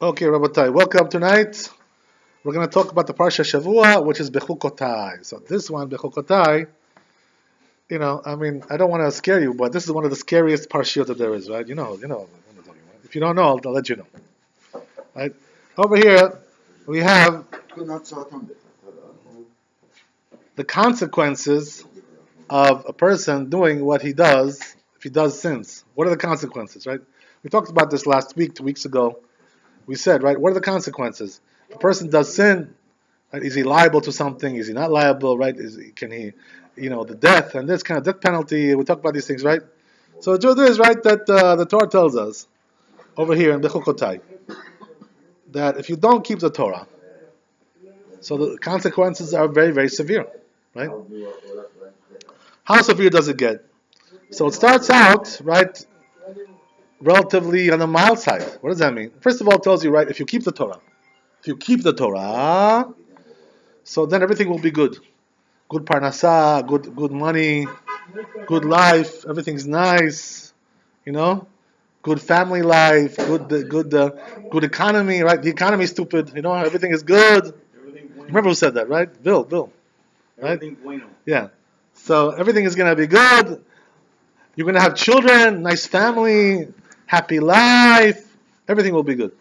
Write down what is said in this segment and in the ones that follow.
Okay, Rabbi, welcome tonight. We're going to talk about the Parsha Shavua, which is Bechukotai. So this one, Bechukotai, I don't want to scare you, but this is one of the scariest Parshiot that there is, right? You know what I'm talking about. If you don't know, I'll let you know. Right? Over here, we have the consequences of a person doing what he does if he does sins. What are the consequences, right? We talked about this last week, 2 weeks ago. We said, right, what are the consequences? If a person does sin, right, is he liable to something? Is he not liable, right? The death and this kind of death penalty. We talk about these things, right? So the truth is, right, that the Torah tells us over here in Bechukotai that if you don't keep the Torah, so the consequences are very, very severe, right? How severe does it get? So it starts out, right, relatively on the mild side. What does that mean? First of all, it tells you, right, if you keep the Torah, so then everything will be good. Good parnasah, good money, good life, everything's nice, good family life, good economy, right? The economy is stupid, everything is good. Remember who said that, right? Bill, right? Yeah. So everything is going to be good. You're going to have children, nice family, happy life. Everything will be good.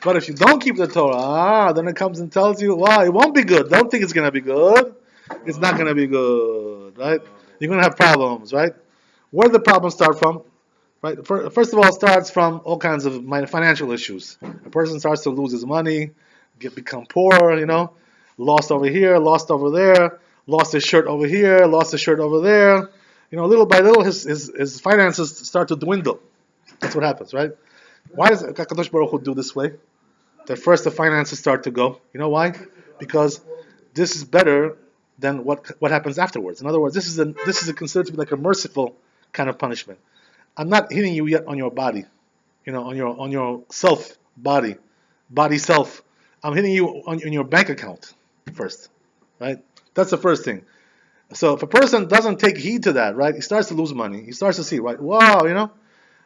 But if you don't keep the Torah, then it comes and tells you, well, it won't be good. Don't think it's going to be good. It's not going to be good, right? You're going to have problems, right? Where do the problems start from? Right. First of all, it starts from all kinds of financial issues. A person starts to lose his money, become poor, lost over here, lost over there, lost his shirt over here, lost his shirt over there. Little by little, his finances start to dwindle. That's what happens, right? Why does HaKadosh Baruch Hu do this way? That first the finances start to go. You know why? Because this is better than what happens afterwards. In other words, this is considered to be like a merciful kind of punishment. I'm not hitting you yet on your body, on your self body self. I'm hitting you on your bank account first, right? That's the first thing. So if a person doesn't take heed to that, right, he starts to lose money. He starts to see, right, wow,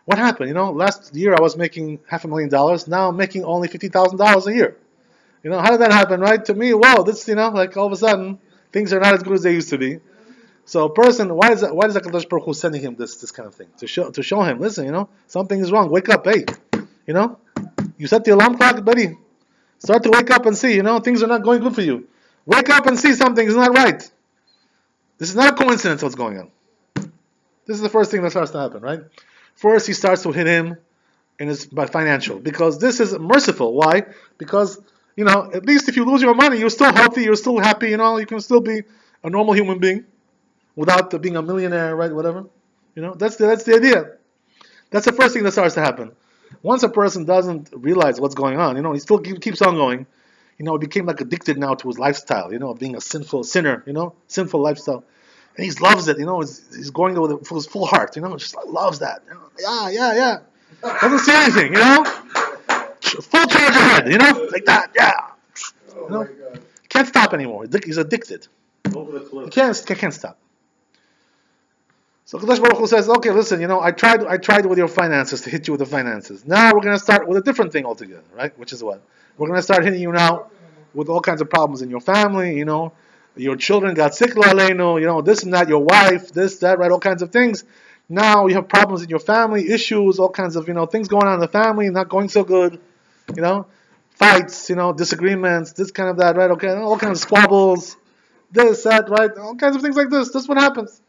what happened? Last year I was making $500,000. Now I'm making only $50,000 a year. How did that happen, right? To me, wow, this, like all of a sudden things are not as good as they used to be. So a person, why is HaKadosh Baruch Hu sending him this kind of thing? To show him, listen, something is wrong. Wake up, hey, you set the alarm clock, buddy. Start to wake up and see, things are not going good for you. Wake up and see something is not right. This is not a coincidence what's going on. This is the first thing that starts to happen, right? First, he starts to hit him by financial, because this is merciful. Why? Because, at least if you lose your money, you're still healthy, you're still happy, you can still be a normal human being without being a millionaire, right? Whatever. That's the idea. That's the first thing that starts to happen. Once a person doesn't realize what's going on, he still keeps on going. He became like addicted now to his lifestyle, of being a sinful sinner, sinful lifestyle. And he loves it, he's going with his full heart, just loves that. Yeah. Doesn't say anything, full charge ahead, like that, yeah. He can't stop anymore. He's addicted. He can't stop. So Kadosh Baruch Hu says, okay, listen, I tried with your finances to hit you with the finances. Now we're going to start with a different thing altogether, right? Which is what? We're going to start hitting you now with all kinds of problems in your family, your children got sick, this and that, your wife, this, that, right? All kinds of things. Now you have problems in your family, issues, all kinds of, things going on in the family, not going so good, fights, disagreements, this kind of that, right? Okay, all kinds of squabbles, this, that, right? All kinds of things like this. This is what happens.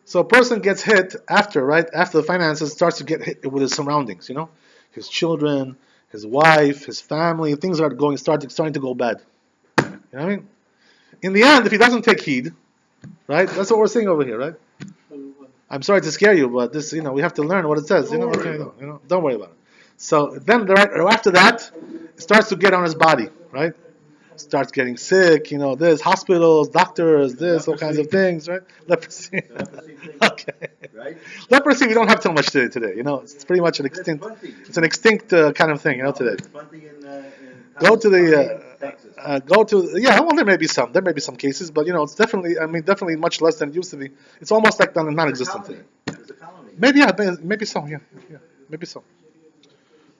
So a person gets hit after the finances, starts to get hit with his surroundings, his children, his wife, his family, things are starting to go bad. You know what I mean? In the end, if he doesn't take heed, right? That's what we're saying over here, right? I'm sorry to scare you, but this, we have to learn what it says. Don't worry about it. So then, right after that, it starts to get on his body, right? Starts getting sick, this, hospitals, doctors, this, all kinds of things, right? Leprosy. Okay. Right? Leprosy, we don't have too much today, it's pretty much an extinct kind of thing, today. There may be some cases, but, it's definitely much less than it used to be. It's almost like non-existent today. Maybe so.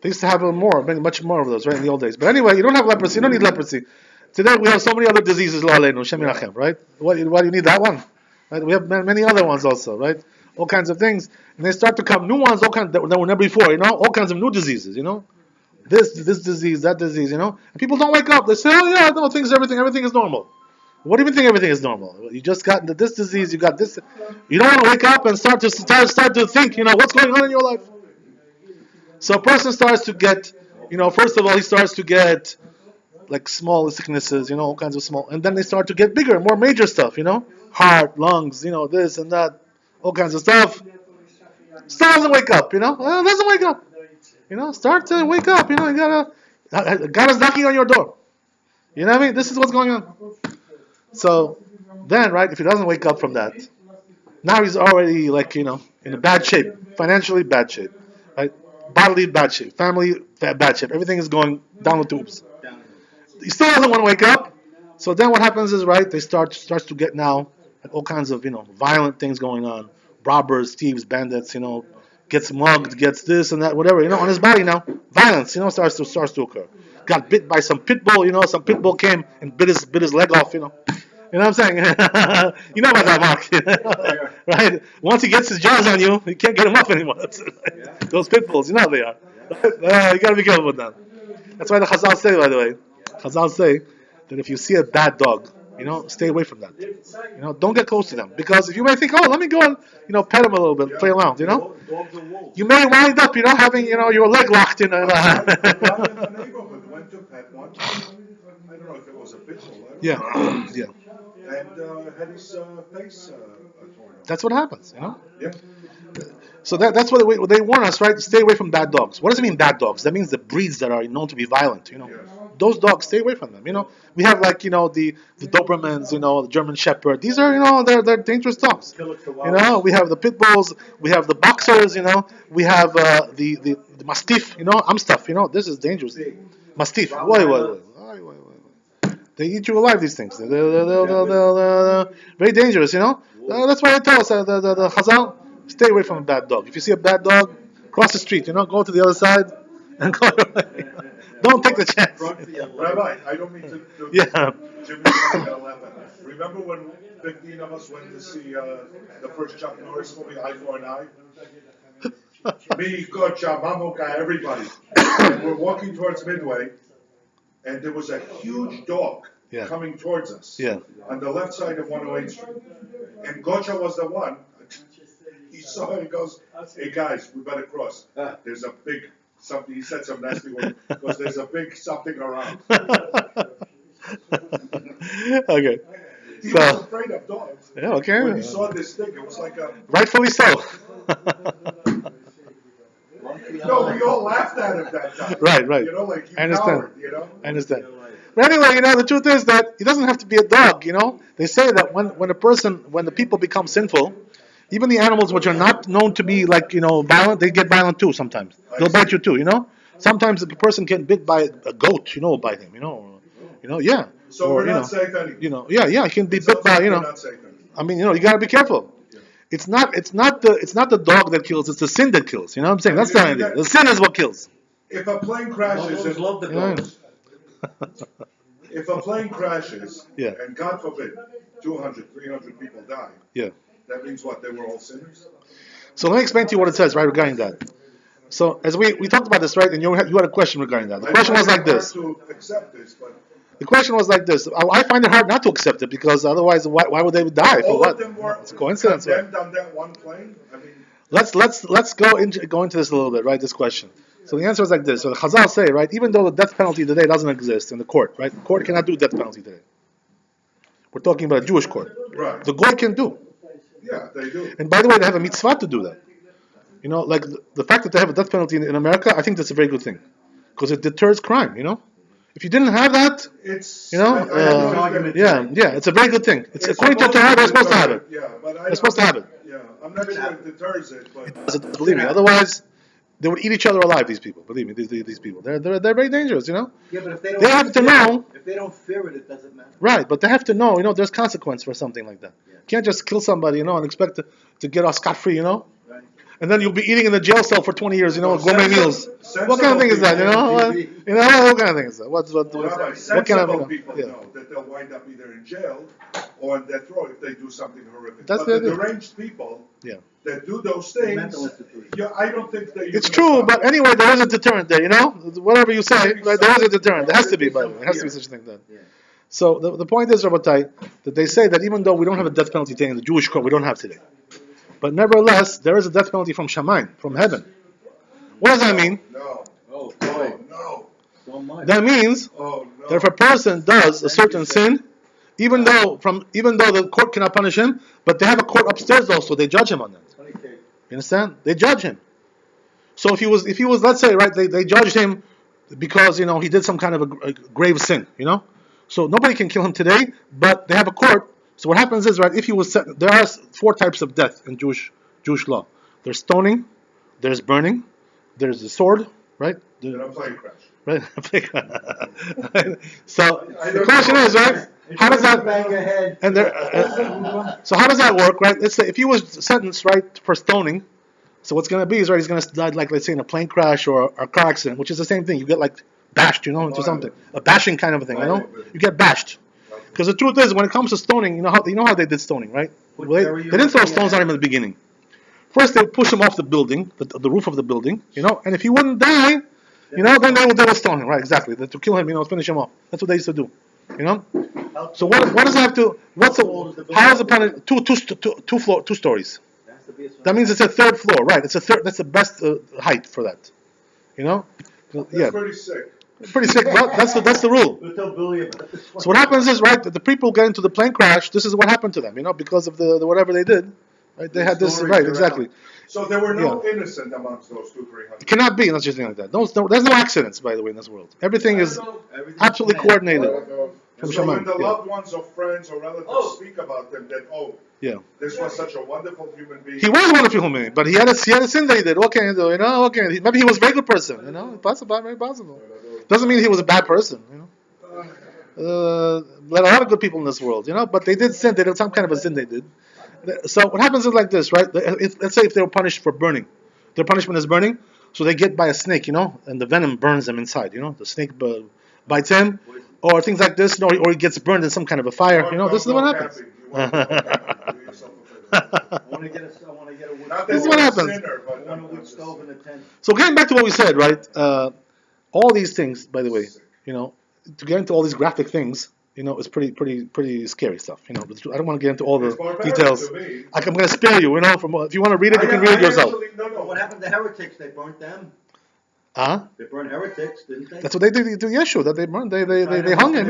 They used to have more, much more of those, right, in the old days. But anyway, you don't have leprosy. You don't need leprosy. Today we have so many other diseases, lo aleinu, Shem Yirachem, right? Why do you need that one? Right? We have many other ones also, right? All kinds of things, and they start to come new ones, all kinds that were never before. All kinds of new diseases. This disease, that disease. And people don't wake up. They say, oh yeah, no, everything is normal. What do you think everything is normal? You just got this disease, you got this. You don't want to wake up and start to think, what's going on in your life. So a person starts to get, first of all, he starts to get like small sicknesses, all kinds of small, and then they start to get bigger, more major stuff, heart, lungs, this and that, all kinds of stuff. Still doesn't wake up, doesn't wake up, start to wake up, God is knocking on your door. You know what I mean? This is what's going on. So then, right, if he doesn't wake up from that, now he's already like, in a bad shape, financially bad shape, right? Bodily bad shape, family bad shape. Everything is going down the tubes. He still doesn't want to wake up. So then what happens is, right, they starts to get now like all kinds of, violent things going on. Robbers, thieves, bandits, gets mugged, gets this and that, whatever, on his body now. Violence, starts to occur. Got bit by some pit bull, some pit bull came and bit his leg off, You know what I'm saying? You know about that, Mark. Right? Once he gets his jaws on you, you can't get him up anymore. Those pit bulls, you know how they are. You got to be careful with them. That's why the Chazal say, by the way, that if you see a bad dog, stay away from that. Don't get close to them. Because if you may think, oh, let me go and, pet him a little bit, play around, You may wind up, having, your leg locked in. I don't know if it was a pit bull. Yeah. And had his face torn off. That's what happens, Yeah. So that's what they warn us, right? Stay away from bad dogs. What does it mean, bad dogs? That means the breeds that are known to be violent, Yes. Those dogs, stay away from them, We have like, the Dobermans, the German Shepherd. These are, they're dangerous dogs. We have the pit bulls, we have the boxers, we have the Mastiff, Amstaff, this is dangerous. Mastiff. Wait. They eat you alive, these things. They're very dangerous, That's why they tell us, the Chazal, stay away from a bad dog. If you see a bad dog, cross the street, go to the other side and go away. Don't take the chance. Rabbi, I don't mean to Yeah. Jimmy's gonna laugh at us. Remember when 15 of us went to see the first Chuck Norris movie, Eye for an Eye? Me, Kocha, Mamoka, everybody. And we're walking towards Midway, and there was a huge dog coming towards us on the left side of 108th Street. And Gocha was the one. He saw it and goes, hey guys, we better cross. There's a big something. He said some nasty word because there's a big something around. Okay. He was afraid of dogs. Yeah, okay. When he saw this thing, it was like a... Rightfully so. No, we all laughed at him that time. Right. Like you I understand. coward, I understand. But anyway, the truth is that it doesn't have to be a dog, They say that when the people become sinful, even the animals which are not known to be like, violent, they get violent too sometimes. They'll bite you too, Sometimes the person get bit by a goat, bite him, yeah. So we're not safe anymore. He can be bit by, We're not safe anymore. I mean, you gotta be careful. It's not the dog that kills, it's the sin that kills, you know what I'm saying? That's the idea. The sin is what kills. If a plane crashes, love the dogs. If a plane crashes, Yeah. and God forbid, 200, 300 people die, Yeah. that means what? They were all sinners? So let me explain to you what it says, right, regarding that. So as we talked about this, right, and you had a question regarding that. The question was like this. To accept this, but The question was like this. I find it hard not to accept it because otherwise, why would they die? For all what? of them were It's a coincidence. Right? condemned on that one plane? I mean, Let's go into this a little bit, right? This question. So the answer is like this. So the Chazal say, right, even though the death penalty today doesn't exist in the court, right? The court cannot do death penalty today. We're talking about a Jewish court. right. The Goy can do. Yeah, they do. And by the way, they have a mitzvah to do that. Like the fact that they have a death penalty in America, I think that's a very good thing. Because it deters crime, If you didn't have that, It's, it's a very good thing. It's according to Torah, they're supposed to have it. Yeah, but They're supposed to have it. Yeah, I'm not sure it deters it, but Believe me. Otherwise, they would eat each other alive. These people. Believe me. These people. They're very dangerous. Yeah, but if they don't They have to know. If they don't fear it, it doesn't matter. Right, but they have to know. There's consequence for something like that. You can't just kill somebody, and expect to get off scot free. Right. and then you'll be eating in the jail cell for 20 years. Gourmet meals. What kind of thing is that? What kind of thing is that? What Rabbi, kind sensible of people know that they'll wind up either in jail or on death row if they do something horrific. That's but the the deranged people Yeah. that do those things, I don't think they. It's true, but anyway, there is a deterrent there. Whatever you say, right, there is a deterrent. There has to be, by the way. There has to be such a thing done. So the point is, Rabbi, that they say that even though we don't have a death penalty today in the Jewish court, we don't have today. But nevertheless, there is a death penalty from Shamayim, from heaven. What does that mean? No. Oh, No. so much. That means that if a person does a certain sin, even though the court cannot punish him, but they have a court upstairs also, they judge him on that. You understand? They judge him. So if he was, let's say, right, they judged him because he did some kind of a grave sin, So nobody can kill him today, but they have a court. So what happens is, right, if he was set, there are 4 types of death in Jewish law. There's stoning, there's burning, there's the sword, right? And a plane crash. Right. So the question is, right? How does that? Bang your head. And so how does that work, right? Let's say if he was sentenced, right, for stoning, so what's going to be is, right, he's going to die, like, let's say, in a plane crash or a car accident, which is the same thing. You get like bashed, into something, a bashing kind of a thing, You get bashed. Because the truth is, when it comes to stoning, you know how they did stoning, right? Well, they didn't throw stones at him in the beginning. First, they would push him off the building, the roof of the building, and if he wouldn't die, then they would stone him, right? Exactly, to kill him, finish him off. That's what they used to do, So what does it have to? How is the penalty? Two stories. That means it's a 3rd floor, right? It's a third. That's the best height for that. That's pretty sick. Pretty sick. Well, that's the rule. So what happens is, right, that the people get into the plane crash. This is what happened to them, because of the whatever they did. Right? They had this, right? Exactly. So there were no innocent amongst those 200-300. It cannot be. Not just like that. There's no accidents, by the way, in this world. Everything is absolutely coordinated. And so when the loved ones or friends or relatives speak about them, then this was such a wonderful human being. He was a wonderful human being, but he had a sin that he did. What can he do? Maybe he was a very good person. Possible, very possible. Doesn't mean he was a bad person. There are a lot of good people in this world. But they did sin. They did some kind of a sin. They did. So what happens is like this, right? Let's say if they were punished for burning, their punishment is burning. So they get by a snake, and the venom burns them inside. The snake bites him, or things like this, or he gets burned in some kind of a fire. This is what happens. This is what happens. So getting back to what we said, right? All these things, by the way, to get into all these graphic things, is pretty scary stuff. I don't want to get into all the details. I'm going to spare you. If you want to read it, you can read it yourself. What happened to heretics? They burnt them. They burned heretics, didn't they? That's what they did to Yeshua. That they burned. They hung him.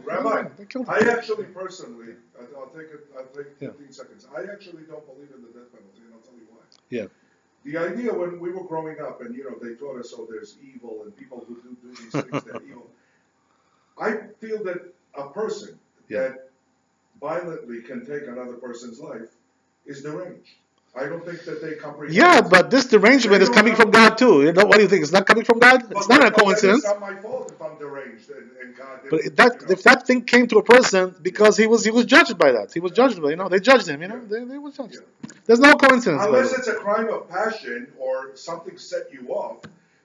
Rabbi, they killed him. I actually personally, I'll take 15 seconds. I actually don't believe in the death penalty, and I'll tell you why. Yeah. The idea when we were growing up, and they taught us, there's evil, and people who do these things, they're evil. I feel that a person that violently can take another person's life is deranged. I don't think that they comprehend. Yeah, but this derangement is coming from God too. What do you think? It's not coming from God? It's not a coincidence. It's not my fault if I'm deranged and God. But if that thing came to a person because he was judged by that. He was judged by, they judged him, they were judged. There's no coincidence. Unless it's a crime of passion or something set you off,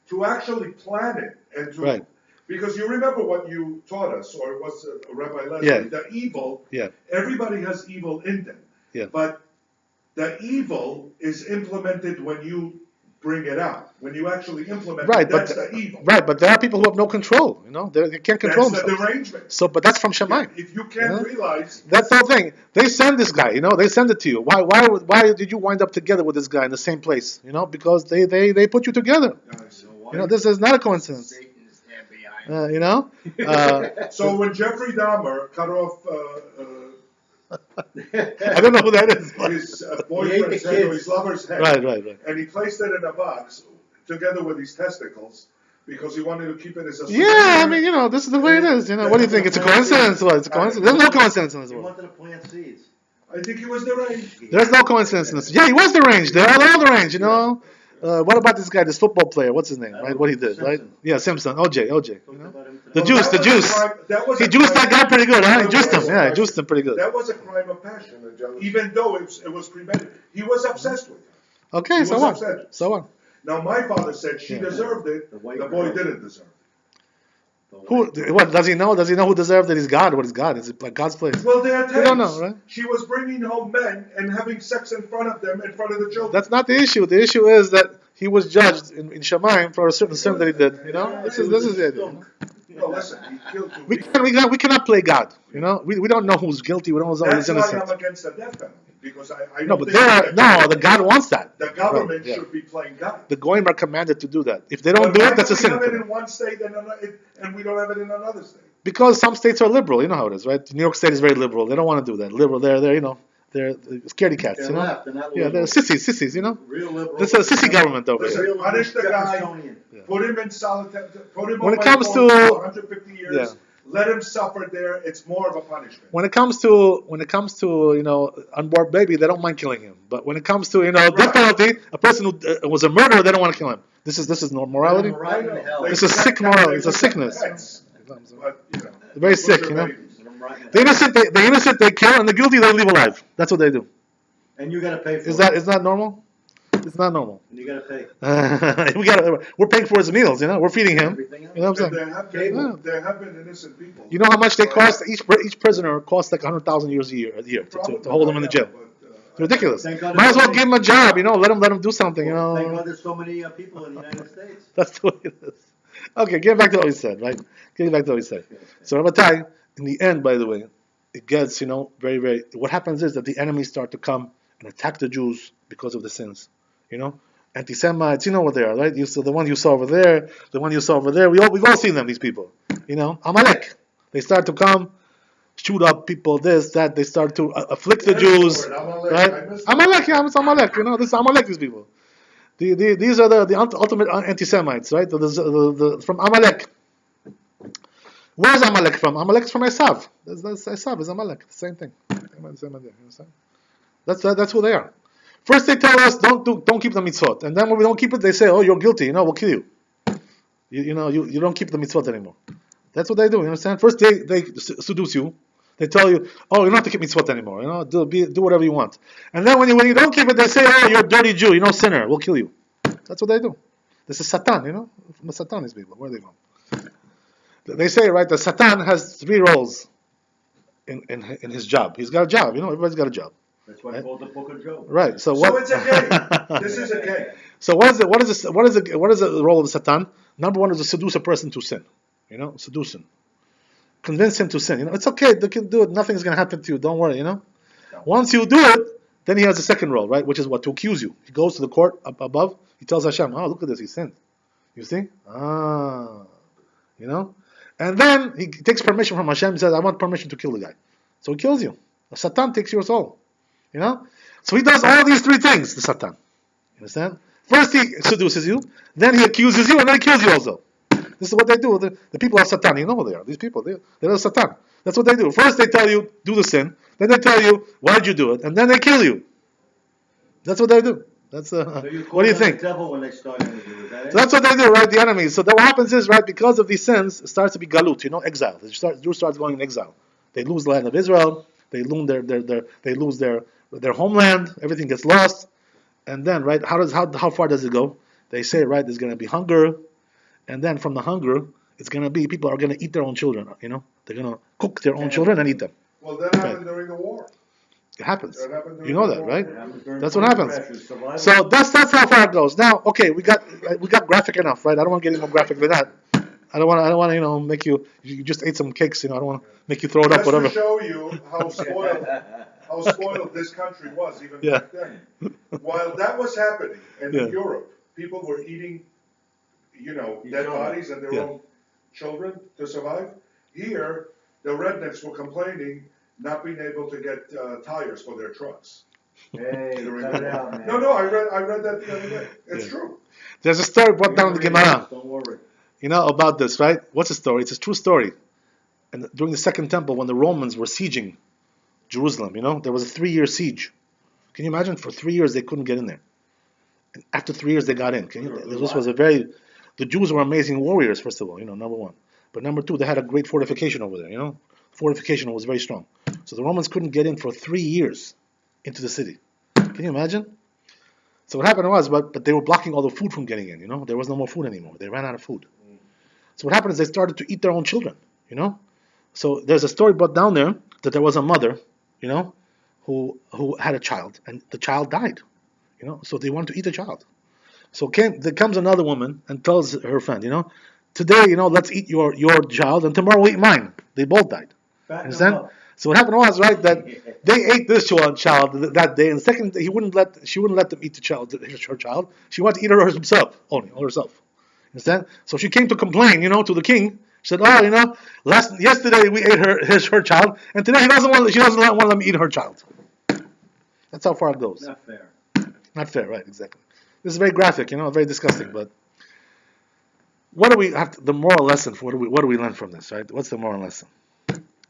to actually plan it and to. Right. Because you remember what you taught us, or it was Rabbi Leslie, the evil, everybody has evil in them. Yeah. But the evil is implemented when you bring it out. When you actually implement it, that's the evil. Right, but there are people who have no control, they can't control themselves. That's the derangement. So, but that's from Shammai. If you can't realize... That's the whole thing. They send this guy, they send it to you. Why did you wind up together with this guy in the same place? Because they put you together. This is not a coincidence. So when Jeffrey Dahmer cut off I don't know who that is. his boyfriend's head or his lover's head, right. And he placed it in a box together with his testicles because he wanted to keep it as a souvenir. Yeah, this is the way it is. What do you think? It's a coincidence? What? It's a coincidence? There's no coincidence in this world. He wanted to plant seeds. I think he was deranged. There's no coincidence in this. Yeah, he was deranged. They're all deranged, What about this guy, this football player? What's his name? Right? What he did, right? Yeah, Simpson. OJ. The juice. He juiced that guy pretty good, huh? He juiced him. Yeah, he juiced him pretty good. That was a crime of passion, even though it was premeditated. He was obsessed with her. Okay, He so was what? upset. So what? Now my father said she deserved it. The boy didn't deserve it. Who? What does he know? Does he know who deserved it? He's God. What is God? Is it like God's place? Well, there are We don't know, right? She was bringing home men and having sex in front of them, in front of the children. That's not the issue. The issue is that he was judged in Shemaim for a certain sin that he did. You know, this is the idea. You know? No, listen, he killed two We people. we cannot play God. You know, we don't know who's guilty. We don't know who's That's why innocent. I'm against the death penalty, because I No, don't but think the God wants that. the government Yeah. should be playing God. The Goyim are commanded to do that. If they don't But do why it, that's a do we sin. have for it them. in one state and we don't have it in another state? Because some states are liberal. You know how it is, right? New York State is very liberal. They don't want to do that. Liberal, they're you know, they're scaredy cats. They're You know, left, they're not yeah, they're liberal. sissies. You know, Real liberal. this is a sissy government over Listen, here. punish the guy, Jeffersonian. put him in solitary, put him When it away comes for to- 150 years, yeah. let him suffer there. It's more of a punishment. When it comes to you know unborn baby, they don't mind killing him. But when it comes to you know death penalty, a person who was a murderer, they don't want to kill him. This is morality. Right in hell. This is sick morality. It's a sickness. Pets, but, you know, Very butcher sick, you know. babies. The innocent they kill, and the guilty they leave alive. That's what they do. And you gotta pay for Is it. that normal? It's not normal. And you gotta pay. We're paying for his meals. You know, we're feeding him. Everything else. You know what I'm And saying? there have been innocent people. You know how much they cost? Each prisoner costs like $100,000 a year to hold them in the jail. It's ridiculous. Thank God Might as well there's give him a job. You know, let him do something. You Thank know, God there's so many people in the United States. that's the way it is. Okay, getting back to what we said, right? Getting back to what we said. So Rabbi, in the end, by the way, it gets you know very very. What happens is that the enemies start to come and attack the Jews because of the sins. You know, anti-Semites. You know what they are, right? You saw the one you saw over there, the one you saw over there. We've all seen them. These people. You know, Amalek. They start to come, shoot up people. This that. They start to afflict the Jews. Right? Amalek, yeah, it's Amalek. You know, this is Amalek. These people. These are the ultimate anti-Semites, right? From Amalek. Where's Amalek from? Amalek's from Esav. That's Esav is Amalek. The same thing. Same idea. You understand? That's who they are. First they tell us don't keep the mitzvot, and then when we don't keep it, they say, oh, you're guilty. You know, we'll kill you. You know, you don't keep the mitzvot anymore. That's what they do. You understand? First they seduce you. They tell you, oh, you don't have to keep mitzvot anymore. You know, do whatever you want. And then when you don't keep it, they say, oh, you're a dirty Jew. You're no sinner. We'll kill you. That's what they do. This is Satan. You know, from the Satan, people. Where are they from? They say, right, that Satan has 3 roles in his job. He's got a job. You know, everybody's got a job. That's why it's called the Book of Job. Right. So So it's a game. This is a game. So what is the role of Satan? Number 1 is to seduce a person to sin. You know, seduce him. Convince him to sin. You know, it's okay. They can do it. Nothing's going to happen to you. Don't worry. You know. Once you do it, then he has a second role, right? Which is what? To accuse you. He goes to the court up above. He tells Hashem, oh, look at this. He sinned. You see? You know. And then he takes permission from Hashem. He says, I want permission to kill the guy. So he kills you. Satan takes your soul. You know? So he does all these 3 things, the Satan. You understand? First he seduces you, then he accuses you, and then he kills you also. This is what they do. The people of Satan, you know who they are. These people, they're Satan. That's what they do. First they tell you, do the sin. Then they tell you, why did you do it? And then they kill you. That's what they do. That's So what do you think? The devil when they start interviewing, is that it? So that's what they do, right? The enemies. So what happens is, right, because of these sins, it starts to be galut, you know, exile. Jews start going in exile. They lose the land of Israel. They lose their homeland. Everything gets lost. And then, right, how far does it go? They say, right, there's going to be hunger, and then from the hunger, it's going to be people are going to eat their own children. You know, they're going to cook their own children and eat them. Well, that happened during the war. It happens. That happened during You know the that, war. right? That's what happens. So that's how far it goes. Now, okay, we got graphic enough, right? I don't want to get any more graphic than that. I don't want to, you know, make you just ate some cakes, you know. I don't want to make you throw it up, Just whatever. to show you how spoiled this country was even back then. While that was happening, and in Europe, people were eating, you know, dead bodies and their own children to survive. Here, the rednecks were complaining not being able to get tires for their trucks. Hey, cut it out, man. No, I read that the other day. It's true. There's a story brought down in the Gemara, Don't worry. you know, about this, right? What's the story? It's a true story. And during the Second Temple, when the Romans were sieging Jerusalem, you know, there was a 3-year siege. Can you imagine? For 3 years they couldn't get in there. And after 3 years they got in. This was the Jews were amazing warriors, first of all, you know, number 1. But number 2, they had a great fortification over there, you know. Fortification was very strong. So the Romans couldn't get in for 3 years into the city. Can you imagine? So what happened was, but they were blocking all the food from getting in. There was no more food anymore. They ran out of food. So what happened is they started to eat their own children. So there's a story brought down there that there was a mother, who had a child, and the child died. So they wanted to eat the child. So there comes another woman and tells her friend, today, let's eat your child, and tomorrow we'll eat mine. They both died. Understand? So what happened was, right, that they ate this child that day, and the second day she wouldn't let them eat her child. She wanted to eat her herself, only herself. Understand? So she came to complain, to the king. She said, yesterday we ate her child, and today she doesn't want to let me eat her child. That's how far it goes. Not fair. Not fair, right? Exactly. This is very graphic, very disgusting. But what do we have? The moral lesson. What do we learn from this? Right? What's the moral lesson?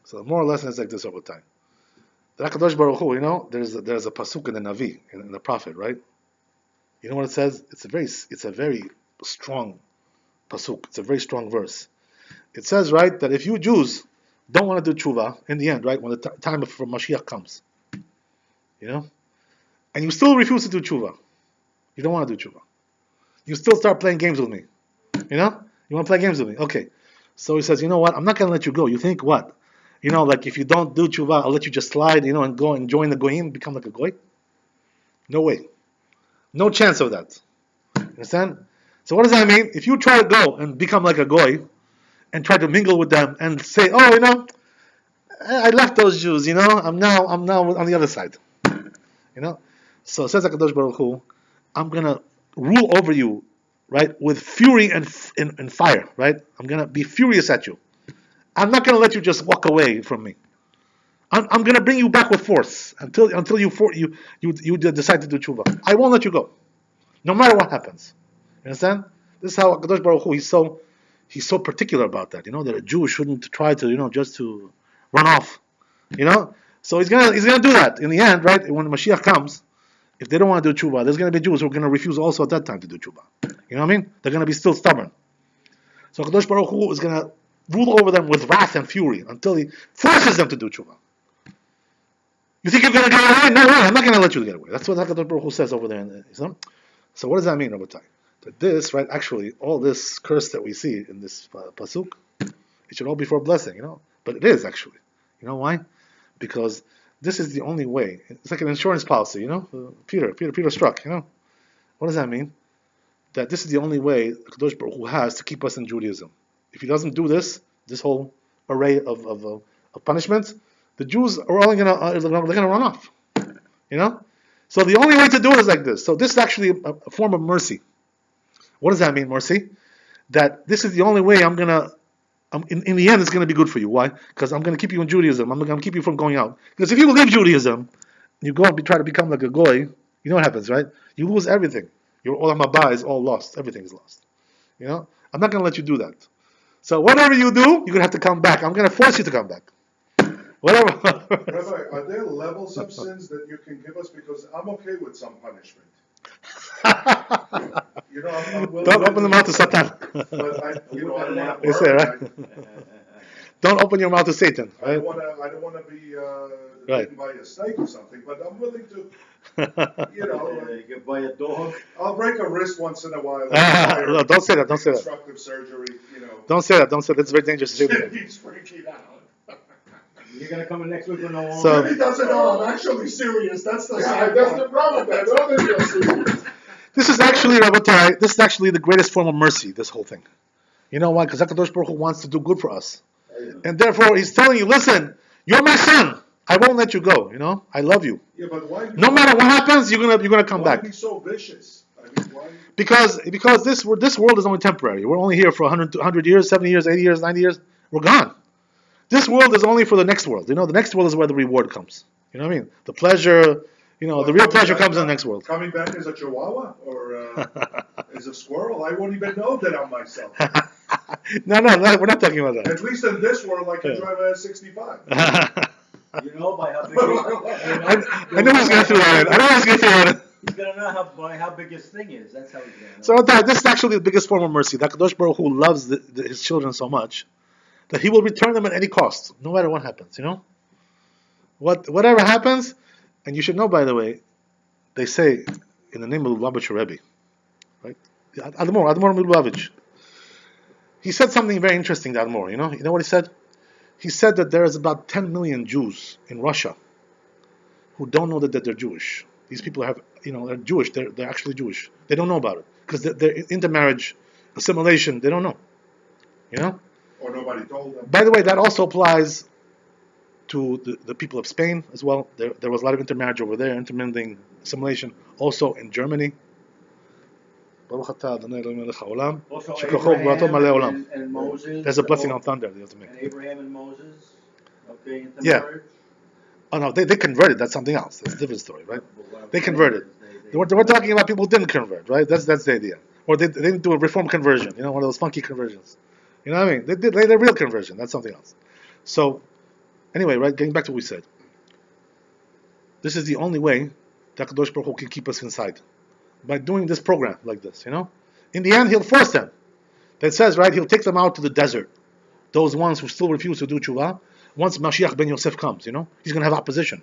So the moral lesson is like this over time. The HaKadosh Baruch Hu, there's a pasuk in the Navi, in the prophet, right? You know what it says? It's a very strong pasuk. It's a very strong verse. It says, right, that if you Jews don't want to do tshuva in the end, right, when the time for Mashiach comes, and you still refuse to do tshuva, you don't want to do tshuva, you still start playing games with me, you want to play games with me, okay. So he says, you know what, I'm not going to let you go. You think what? Like if you don't do tshuva, I'll let you just slide, and go and join the goyim, become like a goy? No way. No chance of that. Understand? So what does that mean? If you try to go and become like a goy, and try to mingle with them and say, oh, I left those Jews, I'm now on the other side. So it says HaKadosh Baruch Hu, I'm gonna rule over you, right, with fury and fire, right? I'm gonna be furious at you. I'm not gonna let you just walk away from me. I'm gonna bring you back with force until you decide to do tshuva. I won't let you go, no matter what happens. You understand? This is how HaKadosh Baruch Hu, he's so particular about that. That a Jew shouldn't try to just to run off. So he's gonna do that in the end, right? When Mashiach comes, if they don't want to do tshuva, there's gonna be Jews who are gonna refuse also at that time to do tshuva. You know what I mean? They're gonna be still stubborn. So HaKadosh Baruch Hu is gonna rule over them with wrath and fury until he forces them to do tshuva. You think you're gonna get away? No way! I'm not gonna let you get away. That's what HaKadosh Baruch Hu says over there. So what does that mean, Rabbi? That this, right? Actually, all this curse that we see in this pasuk, it should all be for a blessing, But it is actually. You know why? Because this is the only way. It's like an insurance policy, Peter struck, What does that mean? That this is the only way Kadosh Baruch Hu has to keep us in Judaism. If he doesn't do this whole array of punishments, the Jews are only they're gonna run off. So the only way to do it is like this. So this is actually a form of mercy. What does that mean, mercy? That this is the only way in the end, it's going to be good for you. Why? Because I'm going to keep you in Judaism. I'm going to keep you from going out. Because if you leave Judaism, you go and try to become like a goy, you know what happens, right? You lose everything. Your olam haba is all lost. Everything is lost. I'm not going to let you do that. So whatever you do, you're going to have to come back. I'm going to force you to come back. Whatever. Rabbi, are there levels of sins that you can give us? Because I'm okay with some punishment. I'm willing. Don't open the mouth to Satan. But I don't want to. They say, right? Don't open your mouth to Satan. Right? I don't want to be eaten by a snake or something. But I'm willing to. You get by a dog. I'll break a wrist once in a while. No, don't say that. Don't say that. Constructive surgery. Don't say that. Don't say that. It's very dangerous. He's freaking out. You're gonna come in next week with no arm. So, he doesn't know I'm actually serious. That's the problem. That's all they're serious. This is actually, Rabbi, this is actually the greatest form of mercy, this whole thing. You know why? Because HaKadosh Baruch Hu wants to do good for us. And therefore, he's telling you, listen, you're my son. I won't let you go, I love you. Yeah, but why? No matter what happens, you're gonna come back. Why be so vicious? Why? Because this world is only temporary. We're only here for 100 years, 70 years, 80 years, 90 years. We're gone. This world is only for the next world. The next world is where the reward comes. You know what I mean? The pleasure, the real pleasure comes in the next world. Coming back as a chihuahua or as a squirrel, I won't even know that I'm myself. No, we're not talking about that. At least in this world, I can drive a 65. By how big I know he's going to throw it. He's going to know by how big his thing is. That's how he's going to So know. this is actually the biggest form of mercy. That Kadosh Baruch Hu loves his children so much that he will return them at any cost, no matter what happens, Whatever happens, and you should know, by the way, they say, in the name of Lubavitcher Rebbe, right? Admor Lubavitch. He said something very interesting, the Admor. You know what he said? He said that there is about 10 million Jews in Russia who don't know that they're Jewish. These people have, they're Jewish. They're actually Jewish. They don't know about it because they're intermarriage, assimilation. They don't know. Or nobody told them. By the way, that also applies to the people of Spain as well. There was a lot of intermarriage over there, intermingling, assimilation. Also in Germany. Also Abraham and Moses. There's a blessing on thunder they have to make. And Abraham and Moses. Okay, into marriage. Oh no, they converted. That's something else. That's a different story, right? They converted. We're talking about people who didn't convert, right? That's the idea. Or they didn't do a reform conversion. One of those funky conversions. You know what I mean? They did a real conversion. That's something else. So, anyway, right? Getting back to what we said. This is the only way that Kadosh Baruch Hu can keep us inside. By doing this program like this, In the end, he'll force them. That says, right, he'll take them out to the desert. Those ones who still refuse to do tshuva. Once Mashiach ben Yosef comes, he's going to have opposition.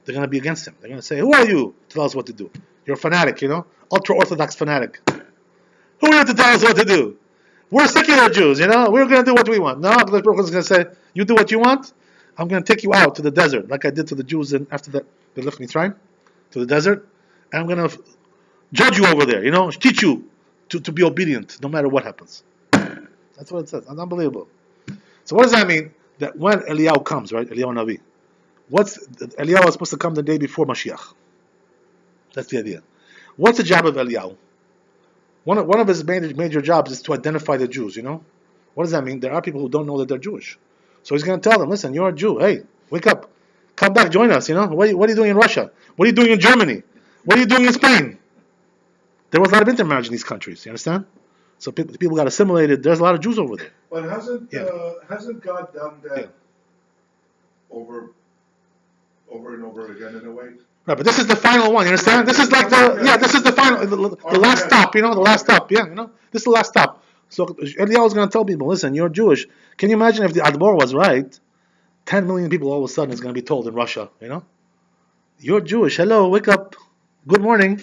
They're going to be against him. They're going to say, who are you to tell us what to do? You're a fanatic, ultra-Orthodox fanatic. Who are you to tell us what to do? We're secular Jews, We're going to do what we want. No, the Baruch is going to say, you do what you want, I'm going to take you out to the desert, like I did to the Jews after that they left Mitzrayim, to the desert, and I'm going to judge you over there, teach you to be obedient no matter what happens. That's what it says. It's unbelievable. So what does that mean? That when Eliyahu comes, right, Eliyahu Navi, Eliyahu is supposed to come the day before Mashiach. That's the idea. What's the job of Eliyahu? One of his major jobs is to identify the Jews, What does that mean? There are people who don't know that they're Jewish. So he's going to tell them, listen, you're a Jew. Hey, wake up. Come back, join us, What are you doing in Russia? What are you doing in Germany? What are you doing in Spain? There was a lot of intermarriage in these countries, you understand? So people got assimilated. There's a lot of Jews over there. But hasn't God done that over and over again in a way? Right, but this is the final one. You understand? This is like this is the final, the last stop. The last stop. Yeah, this is the last stop. So Eliyahu is going to tell people, listen, you're Jewish. Can you imagine if the Adbor was right? 10 million people all of a sudden is going to be told in Russia. You're Jewish. Hello, wake up. Good morning.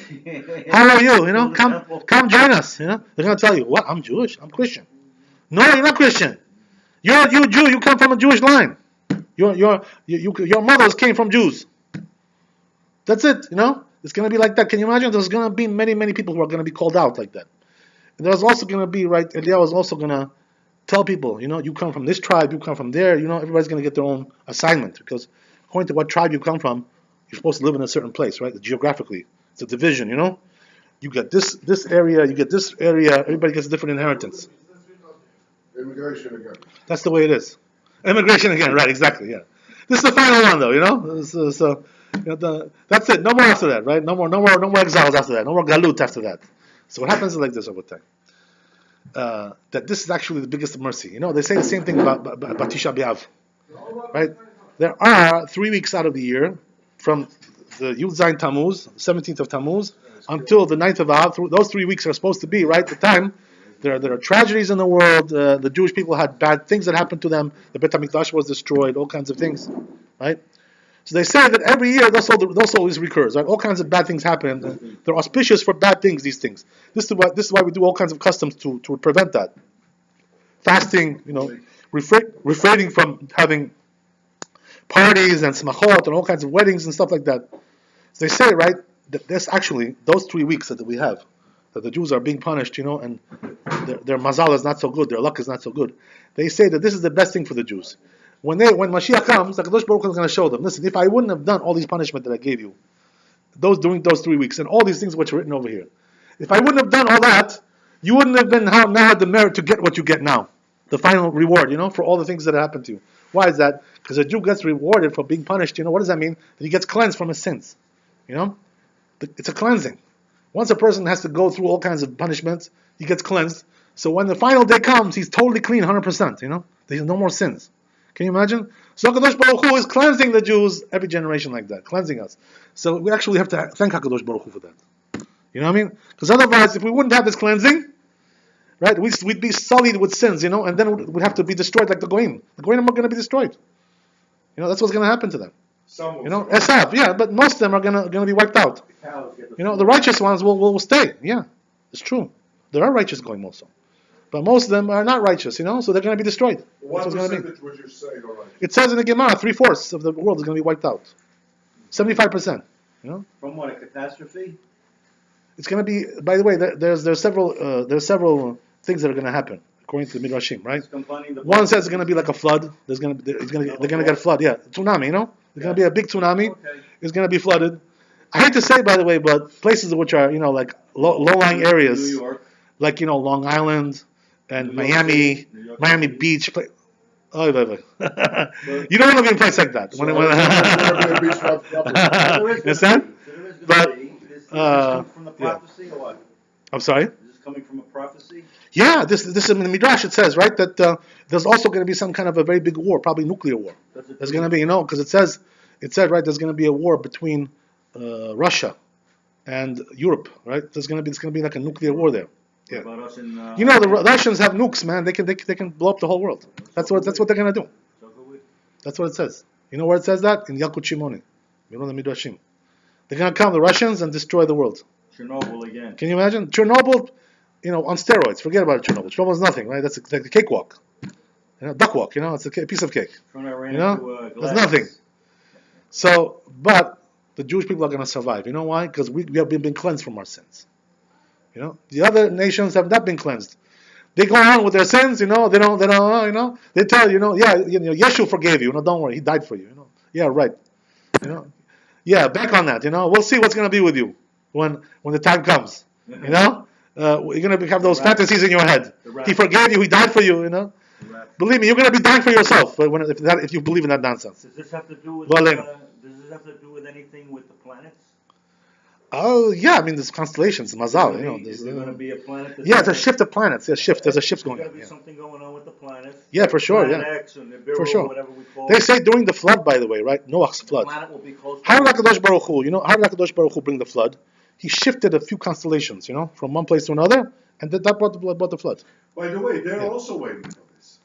How are you? Come join us. They're going to tell you, what? I'm Jewish. I'm Christian. No, you're not Christian. You're Jew. You come from a Jewish line. Your mothers came from Jews. That's it. It's going to be like that. Can you imagine? There's going to be many, many people who are going to be called out like that. And there's also going to be, right, Eliyahu is also going to tell people, you come from this tribe, you come from there, everybody's going to get their own assignment because according to what tribe you come from, you're supposed to live in a certain place, right? Geographically. It's a division, You get this area, you get this area, everybody gets a different inheritance. Immigration again. That's the way it is. Immigration again, right, exactly, yeah. This is the final one though, So that's it. No more after that, right? No more exiles after that. No more galut after that. So what happens is like this over time. That this is actually the biggest mercy. They say the same thing about Tisha B'Av, right? There are 3 weeks out of the year, from the Yud Zayin Tammuz, 17th of Tammuz, until the 9th of Av. Those 3 weeks are supposed to be, right, the time. There are tragedies in the world. The Jewish people had bad things that happened to them. The Beit HaMikdash was destroyed. All kinds of things, right? So they say that every year this always recurs. Right? All kinds of bad things happen. They're auspicious for bad things. These things. This is why we do all kinds of customs to prevent that. Fasting, refraining from having parties and smachot and all kinds of weddings and stuff like that. So they say, right, that there's actually those 3 weeks that we have, that the Jews are being punished, and their mazal is not so good, their luck is not so good. They say that this is the best thing for the Jews. When Mashiach comes, the Kadosh Baruch Hu is going to show them, listen, if I wouldn't have done all these punishment that I gave you, during those 3 weeks, and all these things which are written over here, if I wouldn't have done all that, you wouldn't have now had the merit to get what you get now, the final reward, for all the things that happened to you. Why is that? Because a Jew gets rewarded for being punished. What does that mean? That he gets cleansed from his sins. It's a cleansing. Once a person has to go through all kinds of punishments, he gets cleansed. So when the final day comes, he's totally clean, 100%. There's no more sins. Can you imagine? So HaKadosh Baruch Hu is cleansing the Jews every generation like that, cleansing us. So we actually have to thank HaKadosh Baruch Hu for that. You know what I mean? Because otherwise, if we wouldn't have this cleansing, right, we'd be sullied with sins, and then we'd have to be destroyed like the Goyim. The Goyim are going to be destroyed. That's what's going to happen to them. Some will You know, survive. Esav, yeah, but most of them are gonna be wiped out. You know, the righteous ones will stay. Yeah, it's true. There are righteous going also, but most of them are not righteous. You know, so they're gonna be destroyed. That's What what's gonna be. percentage would you say are right? It says in the Gemara, 3/4 of the world is gonna be wiped out. 75%. You know, From what, a catastrophe? it's gonna be. By the way, there's several things that are gonna happen according to the Midrashim, right? It's combining the One says it's gonna be like a flood. They're gonna get a flood. Yeah, tsunami. You know, there's gonna be a big tsunami. Okay. It's gonna be flooded. I hate to say, by the way, but places which are like low-lying areas, New York. like Long Island and New York Miami, City, New York Miami City. Beach. Oh, you don't want to be in a place like that. So Airbnb swap property. Understand? So there is gonna But, be. This uh, coming from the yeah. prophecy or what? I'm sorry. Is this coming from a prophecy? Yeah, this is in the Midrash. It says right that there's also going to be some kind of a very big war, probably nuclear war. There's going to be, because it said right, there's going to be a war between Russia and Europe, right? There's going to be like a nuclear war there. Yeah. What about us in, The Russians have nukes, man. They can blow up the whole world. That's what they're going to do. So do we. That's what it says. You know where it says that? In Yalkut Shimoni. You know the Midrashim. They're going to come, the Russians, and destroy the world. Chernobyl again. Can you imagine? Chernobyl, on steroids. Forget about Chernobyl. Chernobyl is nothing, right? That's like a cakewalk. Duck walk, it's a piece of cake. When I ran You know? into There's glass. nothing. So, but the Jewish people are going to survive. You know why? Because we have been cleansed from our sins. The other nations have not been cleansed. They go on with their sins, they don't, they tell you, Yeshua forgave you, don't worry, he died for you, Yeah, right. Yeah, back on that, we'll see what's going to be with you when the time comes, You're going to have those fantasies in your head. He forgave you, he died for you, Believe me, you're going to be dying for yourself if you believe in that nonsense. Does this have to do with anything with the planets? Oh, yeah, there's constellations, Mazal, Is there going to be a planet? Yeah, it's a shift of planets. There's a shift going There's on. going to be something going on with the planets. Yeah, for sure, Planet yeah. X and Nibiru, For sure. whatever we call They it. say during the flood, by the way, right? Noah's The flood. planet will be close. How did HaKadosh Baruch Hu, how did HaKadosh Baruch Hu bring the flood? He shifted a few constellations, from one place to another, and that brought the flood. By the way, they're also waiting for this.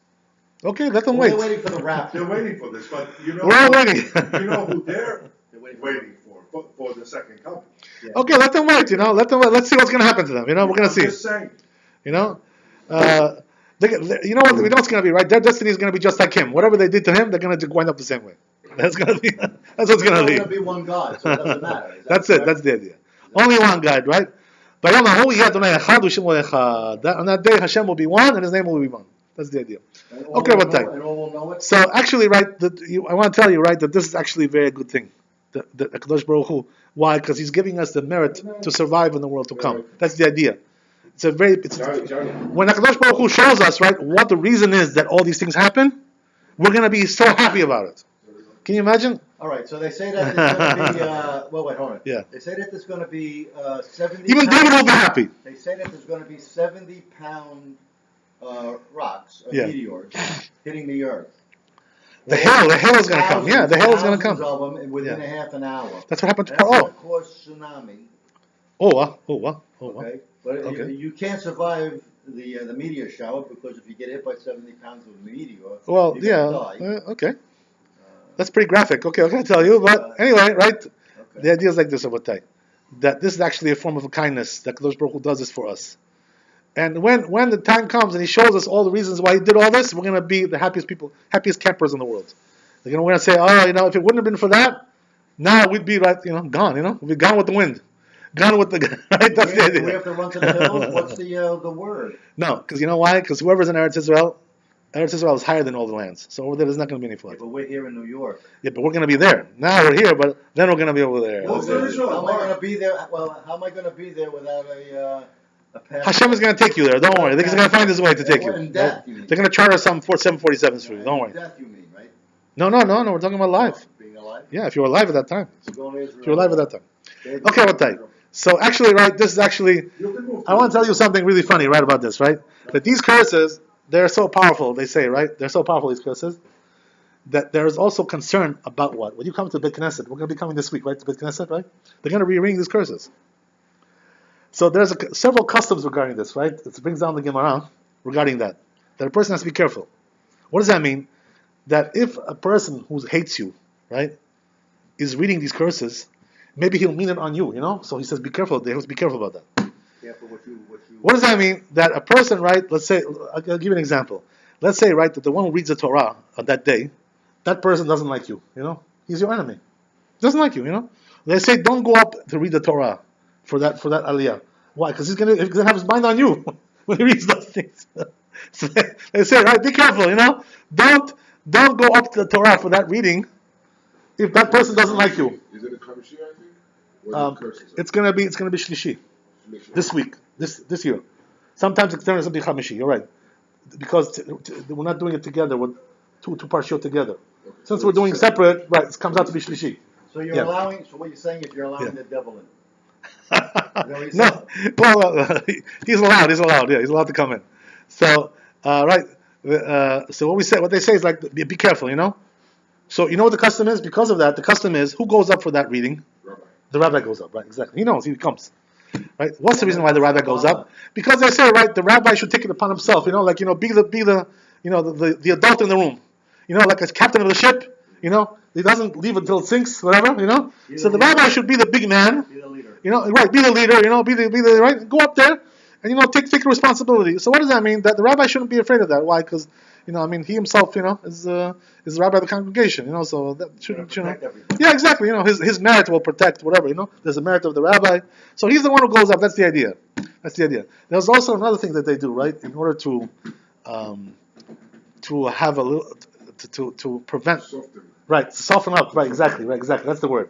Okay, let them They're wait. waiting for the rapture. They're waiting for this, but We're all waiting. you know who they're waiting waiting for the second coming. Yeah. Okay, let them wait, Let them wait. Let's see what's going to happen to them, We're going to I'm see. just saying. You know what? We know what's going to be, right? Their destiny is going to be just like him. Whatever they did to him, they're going to wind up the same way. That's going to be. That's what's going to There's be. going to be one God, so it doesn't matter. Is that That's it. correct? That's the idea. Only one God, right? On that day, Hashem will be one, and His name will be one. That's the idea. And all Okay, will what know- time? And all will know it. So actually, right, I want to tell you, right, that this is actually a very good thing. The Kadosh Baruch Hu. Why? Because He's giving us the merit to survive in the world to come. That's the idea. When Kadosh Baruch Hu shows us, right, what the reason is that all these things happen, we're going to be so happy about it. Can you imagine? All right, so they say that there's going to be, wait, hold on. Yeah. They say that there's going to be 70 Even David will be happy. They say that there's going to be 70-pound rocks, Yeah. meteors, hitting the earth. The hail is going to come. Yeah, the hail is going to Thousands come. of them within Yeah. a half an hour. That's what happened to That's going to Paro. cause tsunami. Okay. But Okay. you can't survive the meteor shower because if you get hit by 70 pounds of a meteor, Well, you're yeah. gonna die. Okay. That's pretty graphic. Okay, I can tell you. But anyway, right? Okay. The idea is like this, Abotai. That this is actually a form of a kindness that Kadosh Baruch Hu does this for us. And when the time comes and He shows us all the reasons why He did all this, we're going to be the happiest people, happiest campers in the world. We're going to say, if it wouldn't have been for that, now we'd be like, gone. We'd be gone with the wind, gone with the. Right? That's the idea. We have to run to the hills. What's the word? No, because you know why? Because whoever's in Eretz Israel is higher than all the lands. So over there, there's not going to be any flood. But we're here in New York. Yeah, but we're going to be there. Now we're here, but then we're going to be over there. Well, there is no How am I mark. going to be there? Well, how am I going to be there without a pass? Hashem is going to take you there. Don't worry. He's going to find His way to take you. In death, you mean? They're going to charter some 747s for you. Don't worry. Death, you mean, right? No. We're talking about life. Being alive. Yeah, if you were alive at that time. So going to Israel. If you were alive at that time. David- Okay, what time? So actually, right, this is actually, You can move I want to tell you something really funny, right, about this, right? That these curses, they're so powerful, they say, right? They're so powerful, these curses, that there is also concern about what? When you come to Beit Knesset, we're going to be coming this week, right, to Beit Knesset, right? They're going to be reading these curses. So there's several customs regarding this, right? It brings down the Gemara regarding that a person has to be careful. What does that mean? That if a person who hates you, right, is reading these curses, maybe he'll mean it on you, So he says, be careful. They have to be careful about that. Careful what you. What does that mean? That a person, right? Let's say, I'll give you an example. Let's say, right, that the one who reads the Torah on that day, that person doesn't like you. He's your enemy. Doesn't like you. They say, don't go up to read the Torah for that aliyah. Why? Because he's gonna have his mind on you when he reads those things. So they say, right, be careful. Don't go up to the Torah for that reading if that person doesn't like you. Is it a Kamishi, I think? It's gonna be Shlishi this week, this year. Sometimes it's going to be Chamishi. You're right, because we're not doing it together. We're two parshiyot together. Okay. Since we're doing separate, right? It comes out to be Shlishi. So you're allowing. So what you're saying is you're allowing the devil in. No, well, he's allowed. Yeah, he's allowed to come in. So, right. So what they say is like, be careful. So what the custom is? Because of that, the custom is who goes up for that reading? Rabbi. The rabbi goes up, right? Exactly. He knows. He comes. Right? What's the reason why the rabbi goes up? Because they say, right, the rabbi should take it upon himself. Be the adult in the room. Like as captain of the ship. He doesn't leave until it sinks. Whatever. So the rabbi should be the big man. Be the leader. Right? Be the leader. Be the right. Go up there and take responsibility. So what does that mean? That the rabbi shouldn't be afraid of that. Why? Because he himself, is the rabbi of the congregation. So that shouldn't, Yeah, exactly. His merit will protect whatever. There's a merit of the rabbi. So he's the one who goes up. That's the idea. There's also another thing that they do, right? In order to have a little, to prevent, right? Soften up, right? Exactly. That's the word.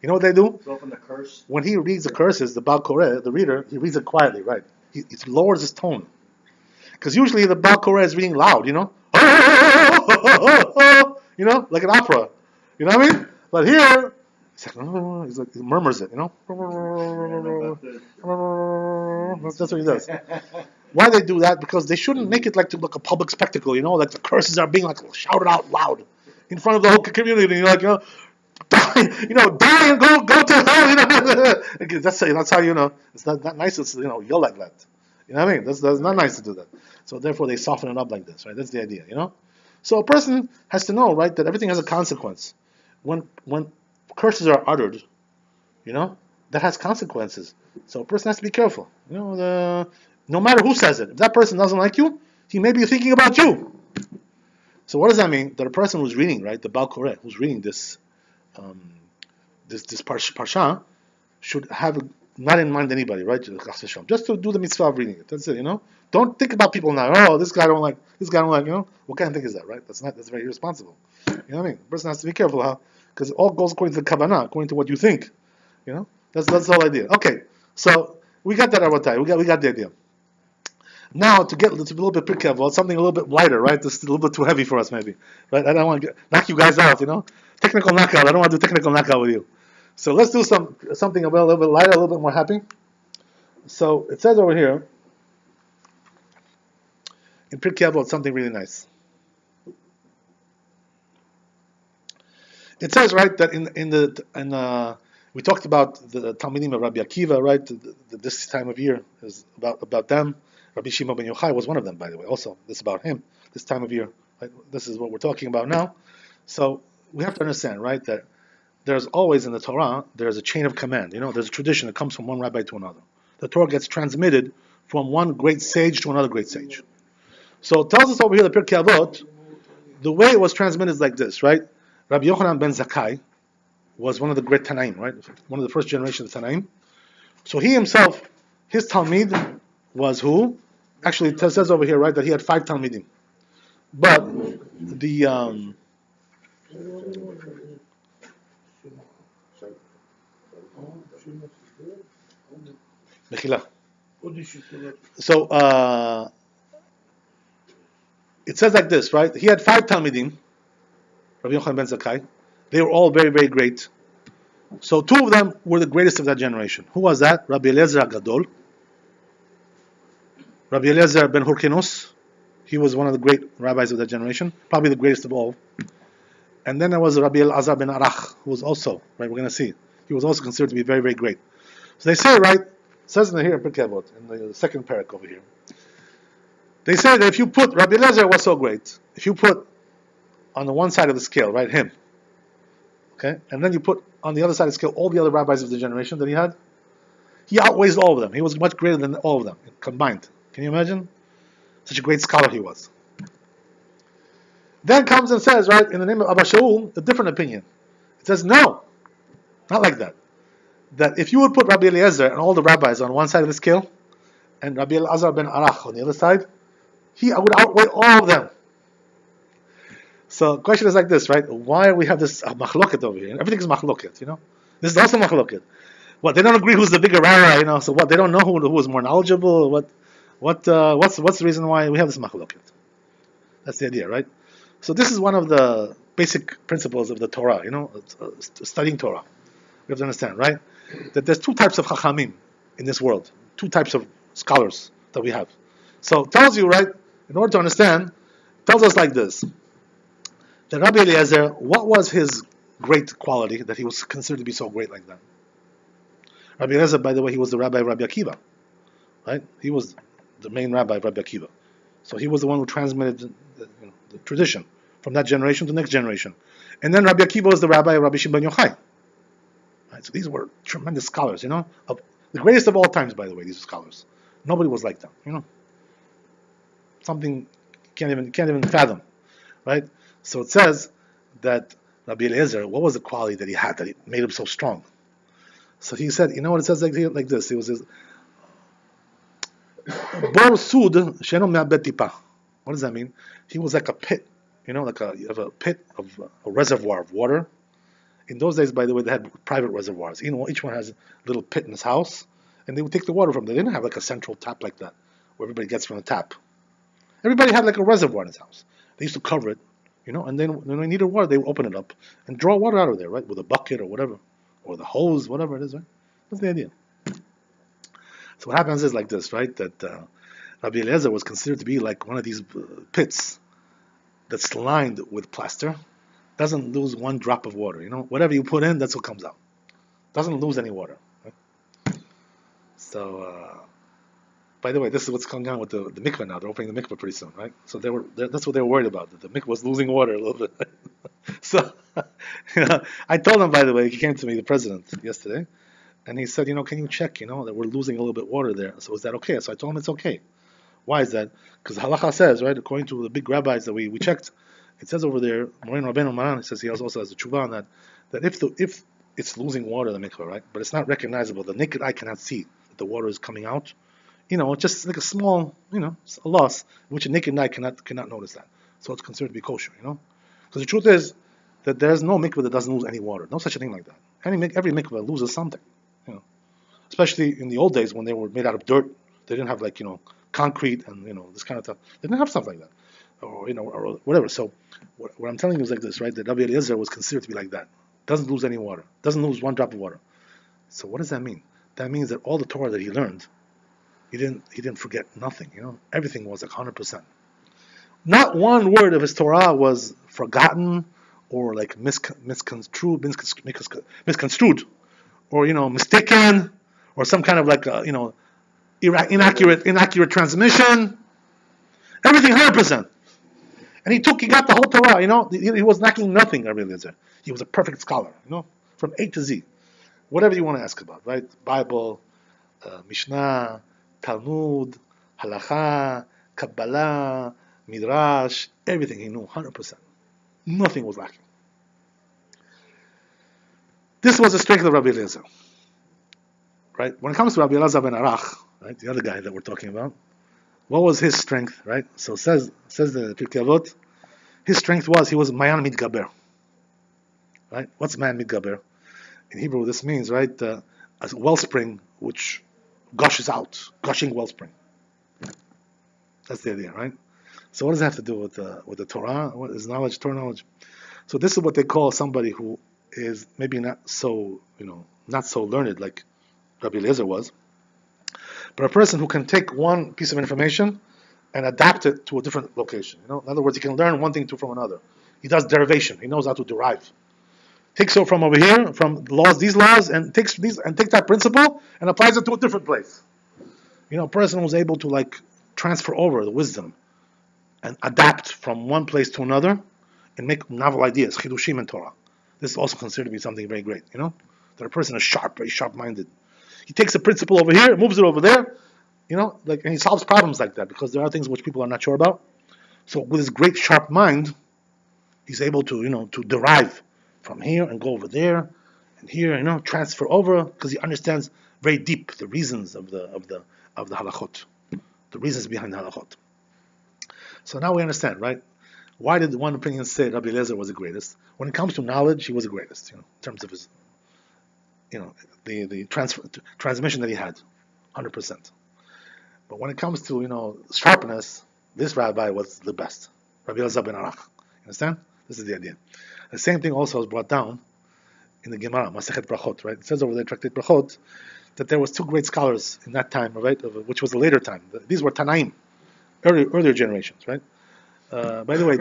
You know what they do? Soften the curse. When he reads the curses, the Baal Koreh, the reader, he reads it quietly, right? He lowers his tone. Because usually the Baal Koreh is reading loud, like an opera. You know what I mean? But here, he's like, he murmurs it, That's what he does. Why they do that? Because they shouldn't make it like to look a public spectacle, like the curses are being like shouted out loud in front of the whole community. Die and go to hell. That's how it's not nice to yell like that. You know what I mean? That's not nice to do that. So therefore they soften it up like this, right? That's the idea, So a person has to know, right, that everything has a consequence. When curses are uttered, that has consequences. So a person has to be careful. No matter who says it, if that person doesn't like you, he may be thinking about you. So what does that mean? That a person who's reading, right, the Baal Koreh, who's reading this parsha, should have not in mind anybody, right? Just to do the mitzvah of reading it. That's it, Don't think about people now. Oh, this guy don't like. What kind of thing is that, right? That's very irresponsible. You know what I mean? The person has to be careful, because it all goes according to the kavanah, according to what you think. That's the whole idea. Okay, so we got that, Rabotai. We got the idea. Now to be a little bit Pirkeh Avot, something a little bit lighter, right? This is a little bit too heavy for us, maybe, right? I don't want to knock you guys out, Technical knockout. I don't want to do technical knockout with you. So let's do something a little bit lighter, a little bit more happy. So it says over here in Pirkei Avot something really nice. It says, right, that we talked about the Talmidim of Rabbi Akiva, right? This time of year is about them. Rabbi Shimon ben Yochai was one of them, by the way. Also, this is about him. This time of year, right? This is what we're talking about now. So we have to understand, right, that there's always in the Torah, there's a chain of command. There's a tradition that comes from one rabbi to another. The Torah gets transmitted from one great sage to another great sage. So it tells us over here, the Pirkei Avot, the way it was transmitted is like this, right? Rabbi Yochanan ben Zakkai was one of the great Tanaim, right? One of the first generation of Tanaim. So he himself, his Talmid was who? Actually, it says over here, right, that he had 5 Talmidim. But the so it says like this, right? He had 5 Talmidim, Rabbi Yochanan ben Zakkai. They were all very, very great. So 2 of them were the greatest of that generation. Who was that? Rabbi Eliezer HaGadol, Rabbi Eliezer ben Hurkenus. He was one of the great rabbis of that generation, probably the greatest of all. And then there was Rabbi Elazar ben Arach, who was also, right, we're going to see, he was also considered to be very, very great. So they say, right, it says in here in Pirkei Avot, in the second parak over here, they say that if you put, Rabbi Elazar was so great, if you put on the one side of the scale, right, him, Okay, and then you put on the other side of the scale all the other rabbis of the generation that he had. He outweighs all of them. He was much greater than all of them combined. Can you imagine? Such a great scholar he was. Then comes and says, right, in the name of Abba Shaul, a different opinion. It says, no, not like that. That if you would put Rabbi Eliezer and all the rabbis on one side of the scale, and Rabbi Elazar ben Arach on the other side, he would outweigh all of them. So the question is like this, right? Why we have this machloket over here? Everything is machloket, This is also machloket. What, they don't agree who's the bigger rabbi, So what, they don't know who is more knowledgeable? What's the reason why we have this machloket? That's the idea, right? So this is one of the basic principles of the Torah, studying Torah. We have to understand, right? That there's two types of chachamim in this world, two types of scholars that we have. So it tells you, right, in order to understand, it tells us like this. That Rabbi Eliezer, what was his great quality that he was considered to be so great like that? Rabbi Eliezer, by the way, he was the rabbi of Rabbi Akiva, right? He was the main rabbi of Rabbi Akiva. So he was the one who transmitted the tradition from that generation to the next generation. And then Rabbi Akiva was the rabbi of Rabbi Shimon ben Yochai. Right? So these were tremendous scholars, of the greatest of all times, by the way, these scholars. Nobody was like them, Something can't even fathom, right? So it says that Rabbi Eliezer, what was the quality that he had that made him so strong? So he said, what it says like this? It was this, Bor Sud Sheno Me'abed Tipa. What does that mean? He was like a pit, you have a pit of a reservoir of water. In those days, by the way, they had private reservoirs. Each one has a little pit in his house, and they would take the water from there. They didn't have like a central tap like that, where everybody gets from the tap. Everybody had like a reservoir in his house. They used to cover it, and then when they needed water, they would open it up and draw water out of there, right, with a bucket or whatever, or the hose, whatever it is, right? That's the idea. So what happens is like this, right, that Rabbi Eliezer was considered to be like one of these pits that's lined with plaster, doesn't lose one drop of water, whatever you put in, that's what comes out. Doesn't lose any water. Right? So, by the way, this is what's going on with the mikveh now. They're opening the mikveh pretty soon, right? So that's what they were worried about. That the mikveh was losing water a little bit. So, I told him, by the way, he came to me, the president, yesterday, and he said, can you check, that we're losing a little bit water there. So is that okay? So I told him it's okay. Why is that? Because halacha says, right, according to the big rabbis that we checked, it says over there, Morin Rabbeinu Maran, he says he also has a tshuva on that if it's losing water, the mikveh, right, but it's not recognizable, the naked eye cannot see that the water is coming out, it's just like a small, a loss, which a naked eye cannot notice that. So it's considered to be kosher, Because the truth is that there's no mikveh that doesn't lose any water. No such a thing like that. Every mikveh loses something, Especially in the old days when they were made out of dirt. They didn't have like, concrete and, this kind of stuff. They didn't have stuff like that. Or, or whatever. So what I'm telling you is like this, right? That Rabbi Eliezer was considered to be like that. Doesn't lose any water. Doesn't lose one drop of water. So what does that mean? That means that all the Torah that he learned, he didn't forget nothing, Everything was like 100%. Not one word of his Torah was forgotten or like misconstrued, or mistaken, or some kind of like inaccurate transmission. Everything 100%. And he got the whole Torah, he was lacking nothing, Rabbi Eliezer. He was a perfect scholar, from A to Z. Whatever you want to ask about, right? Bible, Mishnah, Talmud, Halacha, Kabbalah, Midrash, everything he knew 100%. Nothing was lacking. This was the strength of Rabbi Eliezer. Right? When it comes to Rabbi Elazar ben Arach, right, the other guy that we're talking about, what was his strength, right? So says the Pirkeh Avot, his strength was he was Mayan Midgaber. Right? What's Mayan Midgaber? In Hebrew, this means, right, a wellspring which gushes out, gushing wellspring. That's the idea, right? So what does that have to do with the Torah? What is knowledge, Torah knowledge? So this is what they call somebody who is maybe not so learned like Rabbi Eliezer was, but a person who can take one piece of information and adapt it to a different location. In other words, he can learn one thing from another. He does derivation. He knows how to derive. Takes it from over here, from these laws, and takes that principle and applies it to a different place. A person who's able to like transfer over the wisdom and adapt from one place to another and make novel ideas, chidushim in Torah. This is also considered to be something very great. That a person is sharp, very sharp-minded. He takes a principle over here, moves it over there, and he solves problems like that because there are things which people are not sure about. So with his great sharp mind, he's able to to derive from here and go over there and here, transfer over because he understands very deep the reasons of the halachot, the reasons behind the halachot. So now we understand, right? Why did one opinion say Rabbi Eliezer was the greatest? When it comes to knowledge, he was the greatest, in terms of his, the transmission that he had, 100%. But when it comes to, sharpness, this rabbi was the best. Rabbi Eliezer ben Arach. Understand? This is the idea. The same thing also was brought down in the Gemara, Masechet Brachot, right? It says over there, Tractate Brachot, that there was two great scholars in that time, right? Which was a later time. These were Tanaim, earlier generations, right? By the way,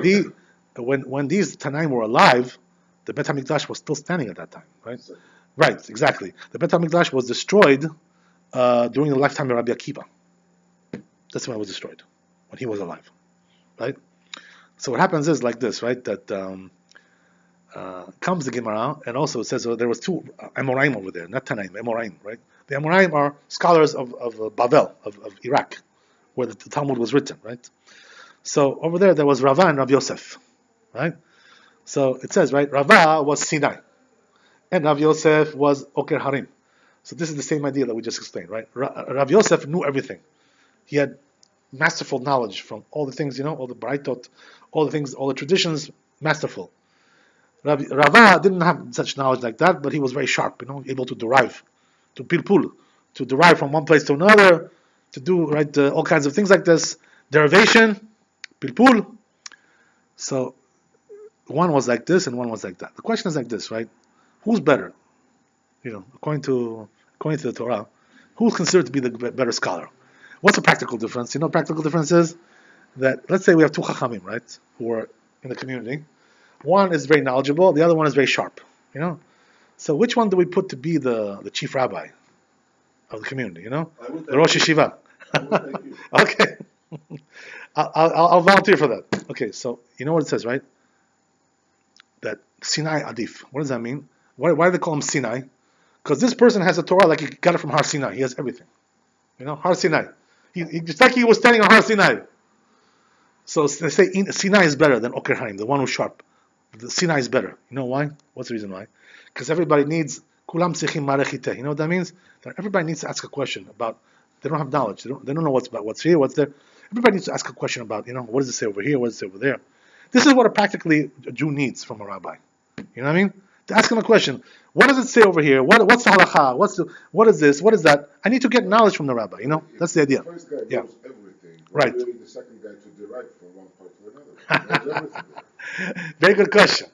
when these Tanaim were alive, the Bet HaMikdash was still standing at that time, right? Right, exactly. The Bet HaMikdash was destroyed during the lifetime of Rabbi Akiva. That's when it was destroyed, when he was alive, right? So what happens is like this, right? That comes the Gemara, and also it says there was two Amoraim over there, not Tanaim, Amoraim, right? The Amoraim are scholars of Bavel, of Iraq, where the Talmud was written, right? So over there was Rava and Rav Yosef, right? So it says, right, Rava was Sinai, and Rav Yosef was Oker Harim. So this is the same idea that we just explained, right? Rav Yosef knew everything. He had masterful knowledge from all the things, all the Braitot, all the things, all the traditions, masterful. Rava didn't have such knowledge like that, but he was very sharp, able to derive, to pilpul, to derive from one place to another, to do all kinds of things like this, derivation, pilpul. So one was like this and one was like that. The question is like this, right? Who's better? According to the Torah, who's considered to be the better scholar? What's the practical difference? Practical difference is that, let's say we have two chachamim, right, who are in the community. One is very knowledgeable, the other one is very sharp, So which one do we put to be the chief rabbi of the community, the Rosh Yeshiva? Okay. I'll volunteer for that. Okay, so you know what it says, right? That Sinai Adif. What does that mean? Why do they call him Sinai? Because this person has a Torah like he got it from Har Sinai. He has everything. Har Sinai. It's like he was standing on Har Sinai. So they say Sinai is better than Oker Harim, the one who's sharp. The Sinai is better. You know why? What's the reason why? Because everybody needs Kulam Tzrichim Marechiteh. You know what that means? That everybody needs to ask a question about. They don't have knowledge. They don't know what's here, what's there. Everybody needs to ask a question about. What does it say over here? What does it say over there? This is what practically a Jew needs from a rabbi. You know what I mean? To ask him a question. What does it say over here? What's the halacha? What is this? What is that? I need to get knowledge from the rabbi. That's the idea. The first guy knows everything. Right. Really the second guy to derive from one part to another. He knows everything. Very good question.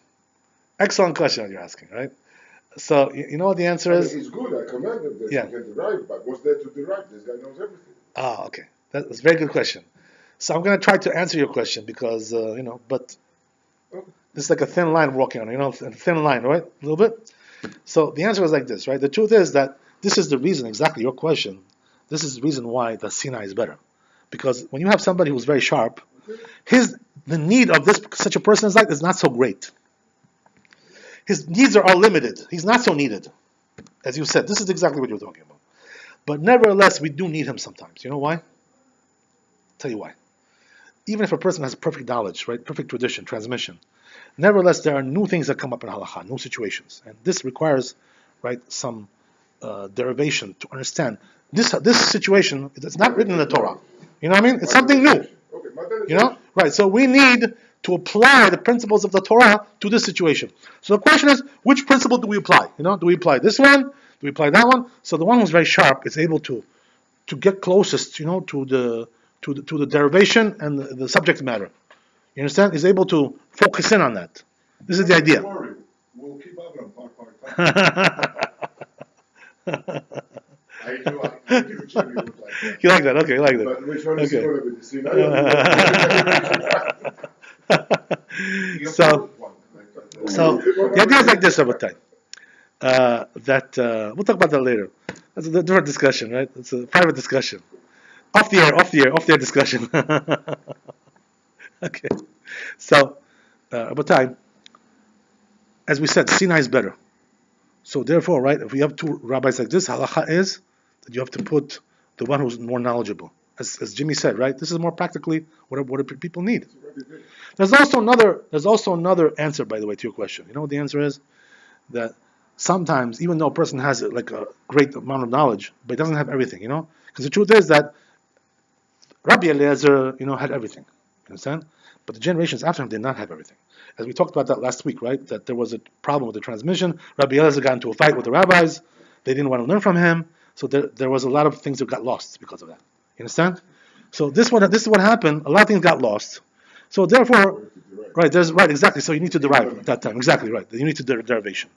Excellent question that you're asking, right? So you know what the answer is? He's good. I commend him that he can derive, but what's there to derive? This guy knows everything. Ah, okay. That's a very good question. So I'm going to try to answer your question because but this is like a thin line we're walking on. A thin line, right? A little bit. So the answer is like this, right? The truth is that this is the reason, exactly your question. This is the reason why the Sinai is better, because when you have somebody who's very sharp, the need of such a person is not so great. His needs are limited. He's not so needed, as you said. This is exactly what you're talking about. But nevertheless, we do need him sometimes. You know why? I'll tell you why. Even if a person has perfect knowledge, right, perfect tradition, transmission, nevertheless, there are new things that come up in halakha, new situations, and this requires, right, some derivation to understand this situation. It's not written in the Torah. You know what I mean? It's something new. Right? So we need to apply the principles of the Torah to this situation. So the question is, which principle do we apply? Do we apply this one? Do we apply that one? So the one who's very sharp is able to get closest, to the derivation and the subject matter. You understand? Is able to focus in on that. This is the idea. Don't worry. We'll keep Avram part. I do Jimmy look like that. You like that? Okay, you like that. But which one is Okay. going to be the Sinai? So the idea is like this, Rabbi. That we'll talk about that later. That's a different discussion, right? It's a private discussion. Off the air discussion. Okay. So, Rabbi, as we said, Sinai is better. So therefore, right, if we have two rabbis like this, halacha is that you have to put the one who's more knowledgeable. As Jimmy said, right, this is more practically what people need. There's also another answer, by the way, to your question. You know what the answer is? That sometimes, even though a person has like a great amount of knowledge, but he doesn't have everything, because the truth is that Rabbi Eliezer, had everything. You understand? But the generations after him did not have everything. As we talked about that last week, right? That there was a problem with the transmission. Rabbi Eliezer got into a fight with the rabbis. They didn't want to learn from him. So there was a lot of things that got lost because of that. You understand? So this is what happened. A lot of things got lost. So therefore, right, exactly. So you need to derive at that time. Exactly right. You need to do derivation.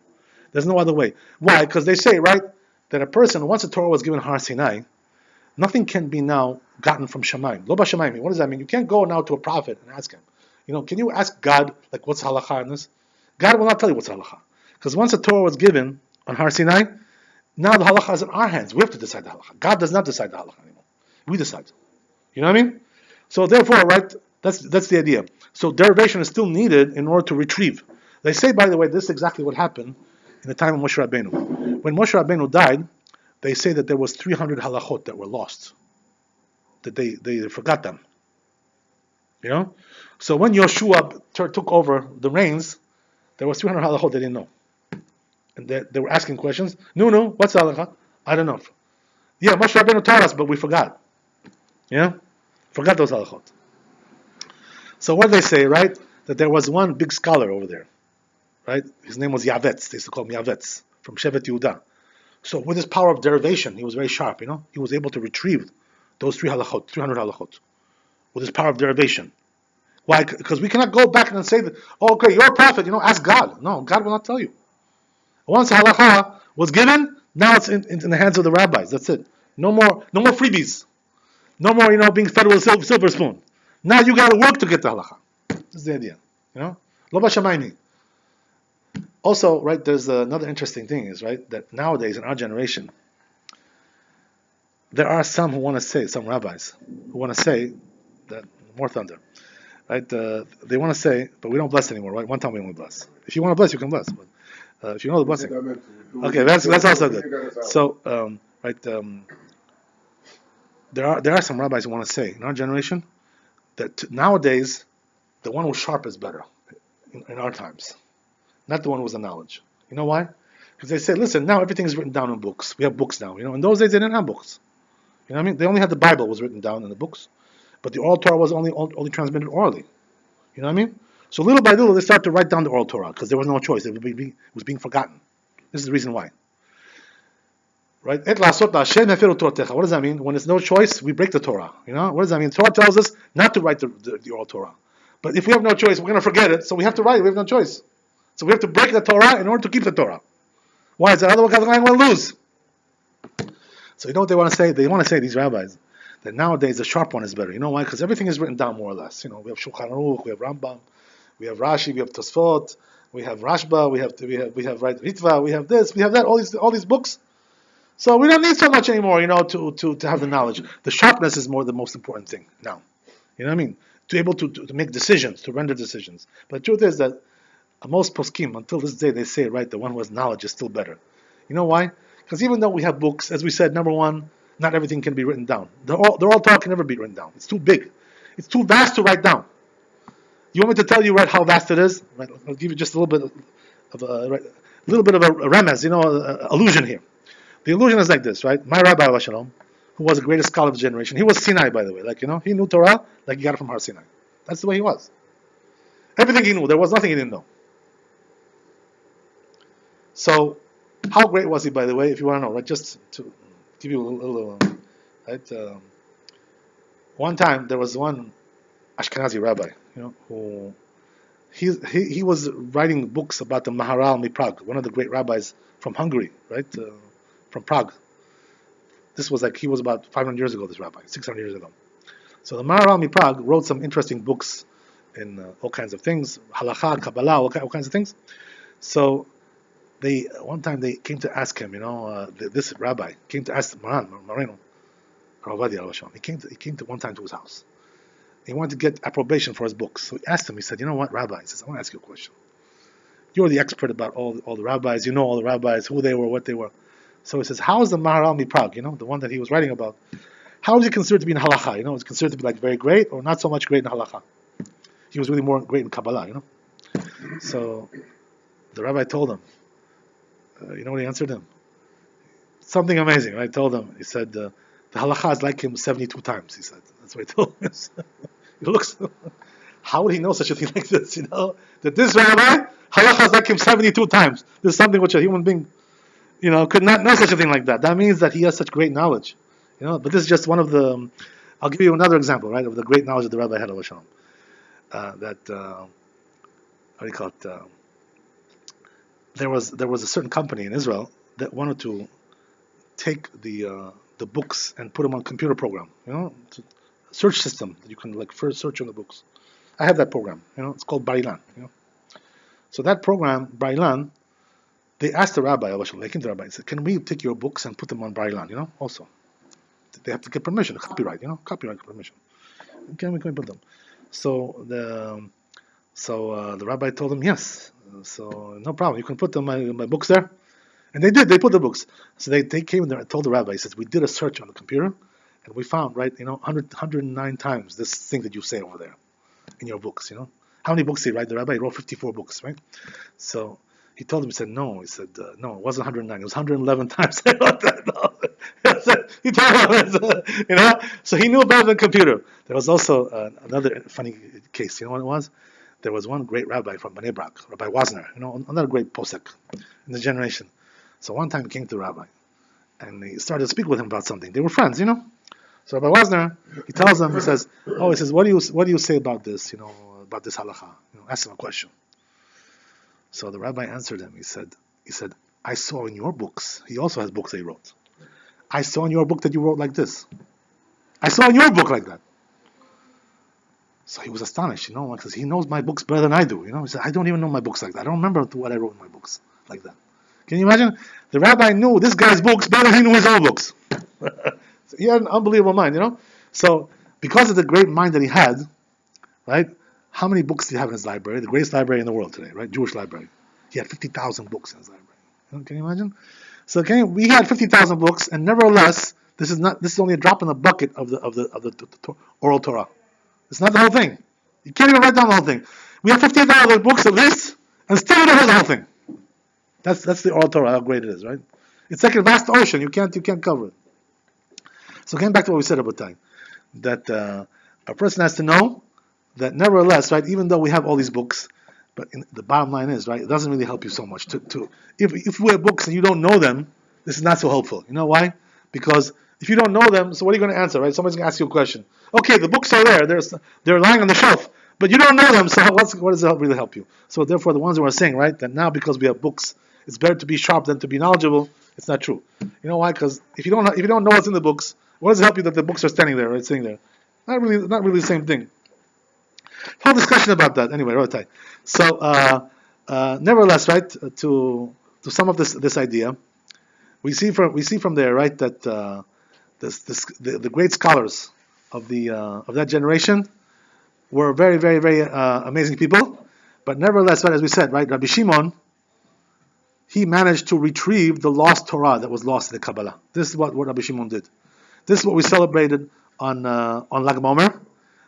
There's no other way. Why? Because they say, right, that a person, once the Torah was given Har Sinai, nothing can be now gotten from Shemaim. Lo b'Shemaim. What does that mean? You can't go now to a prophet and ask him. Can you ask God, like, what's halacha in this? God will not tell you what's halacha. Because once the Torah was given on Har Sinai, now the halacha is in our hands. We have to decide the halacha. God does not decide the halacha anymore. We decide. You know what I mean? So therefore, right, that's the idea. So derivation is still needed in order to retrieve. They say, by the way, this is exactly what happened in the time of Moshe Rabbeinu. When Moshe Rabbeinu died, they say that there was 300 halachot that were lost. That they forgot them. So when Yoshua took over the reins, there was 300 halachot they didn't know. And they were asking questions. No, what's halacha? I don't know. Yeah, Moshe Rabbeinu taught us, but we forgot. Forgot those halachot. So what they say, right? That there was one big scholar over there, right? His name was Yavetz. They used to call him Yavetz, from Shevet Yehuda. So with his power of derivation, he was very sharp, He was able to retrieve those 300 halachot, with his power of derivation. Why? Because we cannot go back and say that, okay, you're a prophet, ask God. No, God will not tell you. Once the halacha was given, now it's in the hands of the rabbis. That's it. No more freebies. No more, being fed with a silver spoon. Now you got to work to get the halacha. That's the idea. Lo b'Shamayim. Also, right, there's another interesting thing is, right, that nowadays in our generation, there are some rabbis who want to say that, more thunder, right, they want to say, but we don't bless anymore, right? One time we only bless. If you want to bless, you can bless, but if you know the blessing. Okay, that's also good. So, there are some rabbis who want to say, in our generation, that nowadays, the one who's sharp is better in our times. Not the one who was the knowledge. You know why? Because they say, listen, now everything is written down in books. We have books now. In those days they didn't have books. You know what I mean? They only had the Bible was written down in the books, but the oral Torah was only transmitted orally. You know what I mean? So little by little they started to write down the oral Torah because there was no choice. It was being forgotten. This is the reason why. Right? What does that mean? When there's no choice, we break the Torah. What does that mean? The Torah tells us not to write the oral Torah. But if we have no choice, we're going to forget it, so we have to write it. We have no choice. So we have to break the Torah in order to keep the Torah. Why is that? Otherwise, we're going to lose. So you know what they want to say? They want to say, these rabbis, that nowadays the sharp one is better. You know why? Because everything is written down more or less. We have Shulchan Aruch, we have Rambam, we have Rashi, we have Tosfot, we have Rashba, we have right Ritva, we have this, we have that, all these books. So we don't need so much anymore, to have the knowledge. The sharpness is the most important thing now. You know what I mean? To be able to make decisions, to render decisions. But the truth is that most poskim, until this day, they say, right, the one who has knowledge is still better. You know why? Because even though we have books, as we said, number one, not everything can be written down. The oral Torah can never be written down. It's too big. It's too vast to write down. You want me to tell you, right, how vast it is? Right, I'll give you just a little bit of a remez, illusion here. The illusion is like this, right? My Rabbi, Shalom, who was the greatest scholar of his generation, he was Sinai, by the way. He knew Torah like he got it from Har Sinai. That's the way he was. Everything he knew. There was nothing he didn't know. So, how great was he, by the way, if you want to know, right? Just to give you a little right? One time, there was one Ashkenazi rabbi, who he was writing books about the Maharal Prague, one of the great rabbis from Hungary, right? From Prague. This was he was about 500 years ago, this rabbi, 600 years ago. So the Maharal Prague wrote some interesting books in all kinds of things, halakha, Kabbalah, all kinds of things. So one time they came to ask him, this rabbi came to ask Moreno, he came to one time to his house. He wanted to get approbation for his books. So he asked him, he said, you know what, Rabbi? He says, I want to ask you a question. You're the expert about all the rabbis. You know all the rabbis, who they were, what they were. So he says, how is the Maharal Miprag, the one that he was writing about, how is he considered to be in halacha? Is considered to be like very great or not so much great in halacha? He was really more great in Kabbalah, So the rabbi told him, you know what he answered him? Something amazing, right? Told him, he said, the halacha is like him 72 times, he said. That's what he told him. He looks, how would he know such a thing like this, That this rabbi, halacha is like him 72 times. This is something which a human being, could not know such a thing like that. That means that he has such great knowledge, But this is just one of the, I'll give you another example, right, of the great knowledge that the rabbi had of Hashem. How do you call it? There was a certain company in Israel that wanted to take the books and put them on a computer program, it's a search system that you can first search on the books. I have that program, it's called Bar-Ilan, So that program, Bar-Ilan, they asked the rabbi, they came to the rabbi and said, can we take your books and put them on Bar-Ilan, also? They have to get permission, copyright permission. Can we put them? So the rabbi told him yes. So no problem, you can put them my books there, and they did. They put the books. So they came there and told the rabbi. He says, we did a search on the computer, and we found 109 times this thing that you say over there in your books. How many books did he write? The rabbi wrote 54 books, right? So he told him. He said no. He said no. It wasn't 109. It was 111 times. I wrote that. No. He told him, So he knew about the computer. There was also another funny case. You know what it was? There was one great rabbi from Bnei Brak, Rabbi Wazner, another great posek in the generation. So one time he came to the rabbi, and he started to speak with him about something. They were friends, So Rabbi Wazner, he tells him, he says, what do you say about this, about this halacha? Ask him a question. So the rabbi answered him. He said, I saw in your books. He also has books that he wrote. I saw in your book that you wrote like this. I saw in your book like that. So he was astonished, because he knows my books better than I do. He said, I don't even know my books like that. I don't remember what I wrote in my books like that. Can you imagine? The rabbi knew this guy's books better than he knew his own books. So he had an unbelievable mind, So because of the great mind that he had, right? How many books did he have in his library? The greatest library in the world today, right? Jewish library. He had 50,000 books in his library. Can you imagine? So we had 50,000 books, and nevertheless, this is only a drop in the bucket of the oral Torah. It's not the whole thing. You can't even write down the whole thing. We have 50,000 books of this, and still we don't have the whole thing. That's the oral Torah, how great it is, right? It's like a vast ocean. You can't cover it. So getting back to what we said about time, that a person has to know that nevertheless, right, even though we have all these books, but the bottom line is, right, it doesn't really help you so much. If we have books and you don't know them, this is not so helpful. You know why? Because if you don't know them, so what are you going to answer, right? Somebody's going to ask you a question. Okay, the books are there. They're lying on the shelf. But you don't know them, so what does it really help you? So therefore, the ones who are saying, right, that now because we have books, it's better to be sharp than to be knowledgeable, it's not true. You know why? Because if you don't know what's in the books, what does it help you that the books are standing there, right, sitting there? Not really the same thing. Whole discussion about that. Anyway, right. So, nevertheless, right, to sum up this idea, we see from there, right, that the great scholars of that generation were very, very, very amazing people. But nevertheless, right, as we said, right, Rabbi Shimon, he managed to retrieve the lost Torah that was lost in the Kabbalah. This is what Rabbi Shimon did. This is what we celebrated on Lag BaOmer,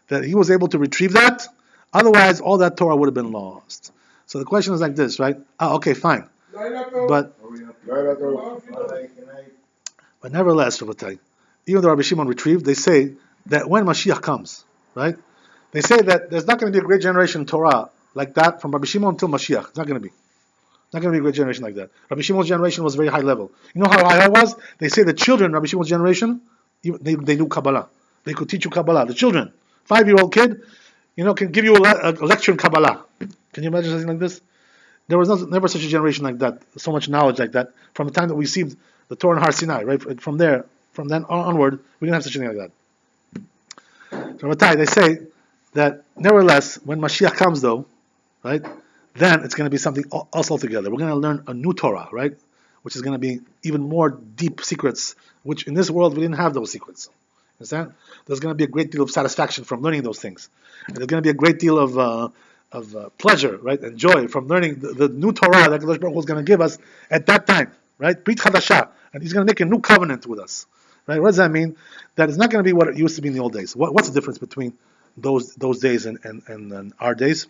that he was able to retrieve that. Otherwise, all that Torah would have been lost. So the question is like this, right? Okay, fine. But nevertheless, Rabbi, even though Rabbi Shimon retrieved, they say that when Mashiach comes, right? They say that there's not going to be a great generation in Torah like that from Rabbi Shimon until Mashiach. It's not going to be. Not going to be a great generation like that. Rabbi Shimon's generation was very high level. You know how high it was? They say the children, Rabbi Shimon's generation, they knew Kabbalah. They could teach you Kabbalah. The children, 5-year-old kid, can give you a lecture in Kabbalah. Can you imagine something like this? There was never such a generation like that, so much knowledge like that. From the time that we received the Torah in Har Sinai, right? From then onward, we didn't have such a thing like that. So Rabbi, they say that nevertheless, when Mashiach comes, though, right, then it's going to be something else altogether. We're going to learn a new Torah, right, which is going to be even more deep secrets, which in this world we didn't have those secrets. Understand? There's going to be a great deal of satisfaction from learning those things. And there's going to be a great deal of pleasure, right, and joy from learning the new Torah that Kadosh Baruch Hu is going to give us at that time, right? Brit Chadashah, and He's going to make a new covenant with us, right? What does that mean? That it's not going to be what it used to be in the old days. What's the difference between those days and our days?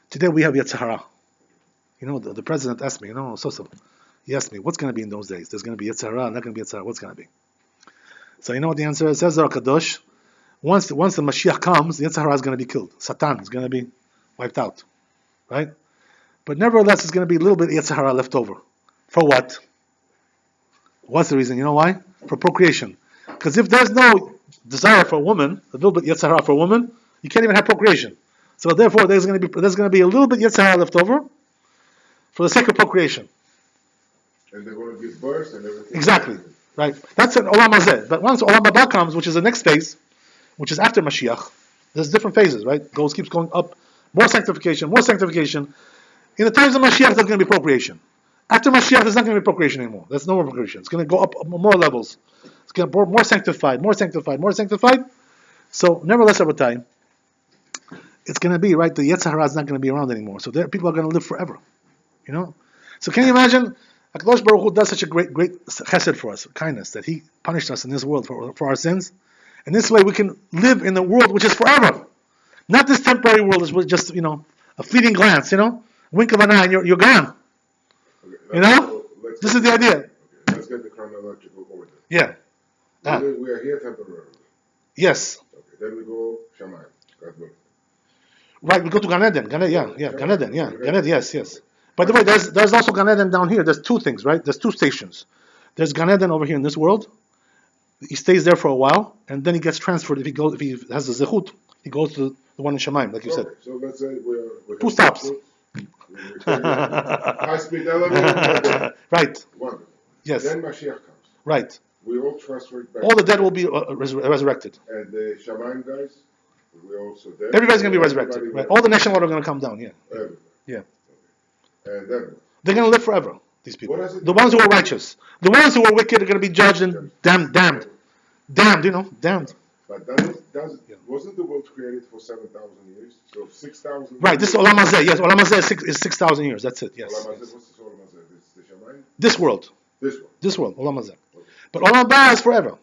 Today we have Yetzer Hara. The president asked me, he asked me, what's going to be in those days? There's going to be Yetzer Hara, not going to be Yetzer Hara. What's going to be? So you know what the answer is? It says Zohar Kadosh. Once the Mashiach comes, the Yetzer Hara is going to be killed. Satan is going to be wiped out, right? But nevertheless, it's going to be a little bit Yetzer Hara left over. For what? What's the reason? You know why? For procreation. Because if there's no desire for a woman, a little bit Yetzer Hara for a woman, you can't even have procreation. So therefore, there's going to be a little bit Yetzer Hara left over for the sake of procreation. And they're going to give birth and everything. Exactly. Right. That's an Olam Hazeh. But once Olam Haba comes, which is the next phase, which is after Mashiach, there's different phases, right? Keeps going up. More sanctification, more sanctification. In the times of Mashiach, there's going to be procreation. After Mashiach, there's not going to be procreation anymore. There's no more procreation. It's going to go up more levels. It's going to be more sanctified, more sanctified, more sanctified. So, nevertheless, over time, it's going to be, right, the Yetzer Hara is not going to be around anymore. So people are going to live forever. So can you imagine? HaKadosh Baruch Hu does such a great chesed for us, kindness, that He punished us in this world for our sins. And this way we can live in the world which is forever. Not this temporary world is just, a fleeting glance, wink of an eye and you're gone. Okay, This is the idea. Okay, let's get the chronological order. Yeah. We are here temporarily. Yes. Okay, then we go Shammai. God willing. Right, we go to Gan Eden. Gan Eden, Gan Eden, yes. By the way, there's also Gan Eden down here. There's two things, right? There's two stations. There's Gan Eden over here in this world. He stays there for a while, and then he gets transferred. If he has the zechut, he goes to the one in Shemaim, like you said. So let's say we're Two stops. High-speed elevator. Right. Wonderful. Yes. Then Mashiach comes. Right. We all transferred back. All the dead will be resurrected. And the Shemaim guys, we also dead. Everybody's going to be resurrected. Right. All the national order are going to come down. Yeah. Everybody. Yeah. Okay. And then they're going to live forever. These people. What does it The mean? ones who are righteous. The ones who are wicked are going to be judged and damned. Damned. But wasn't the world created for 7,000 years? So 6,000. Right. This is Olam Hazeh. Yes. Olam Hazeh is 6,000 years. That's it. Yes. Olam Hazeh, what's this Olam Hazeh? It's the Shemaim? This world. This one. Olam Hazeh. Okay. But Olam Haba is forever.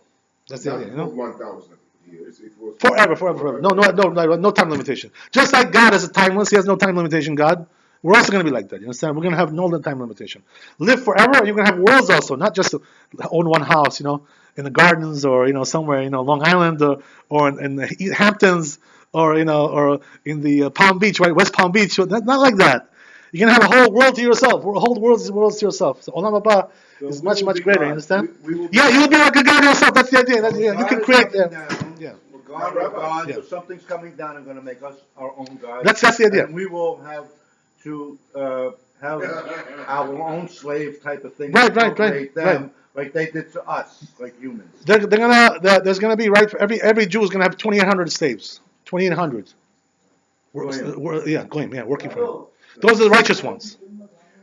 That's the Not idea. 1,000 years. It was Forever. No time limitation. Just like God is timeless, He has no time limitation. God. We're also going to be like that. You understand? We're going to have no time limitation. Live forever, and you're going to have worlds also, not just to own one house, in the gardens or somewhere, Long Island or in the Hamptons or or in the Palm Beach, right, West Palm Beach. Not like that. You're going to have a whole world to yourself. A whole world to yourself. So Olam Haba is much greater. You understand? You'll be like a God yourself. That's the idea. You can create. God, Yeah. so something's coming down and going to make us our own God. That's the idea. And we will have to have our own slave type of thing. Right. Them like they did to us, like humans. There's gonna be, right, for every Jew is gonna have 2,800 slaves. 2,800. Working for him. Those are the righteous ones.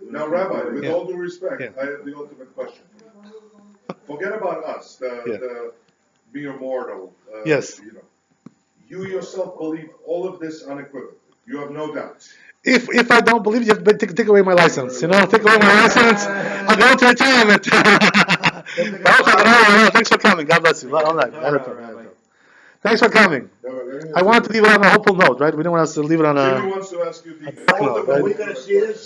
Now, Rabbi, with Yeah. all due respect, Yeah. I have the ultimate question. Forget about us, the mere mortal. Yes. You yourself believe all of this unequivocally. You have no doubts. If I don't believe you, take away my license. Take away my license. I'll go into retirement. Thanks for coming. God bless you. All right. Thanks for coming. I wanted to leave it on a hopeful note, right? We don't want us to leave it on Jimmy wants to ask you the no, Are we going to see this?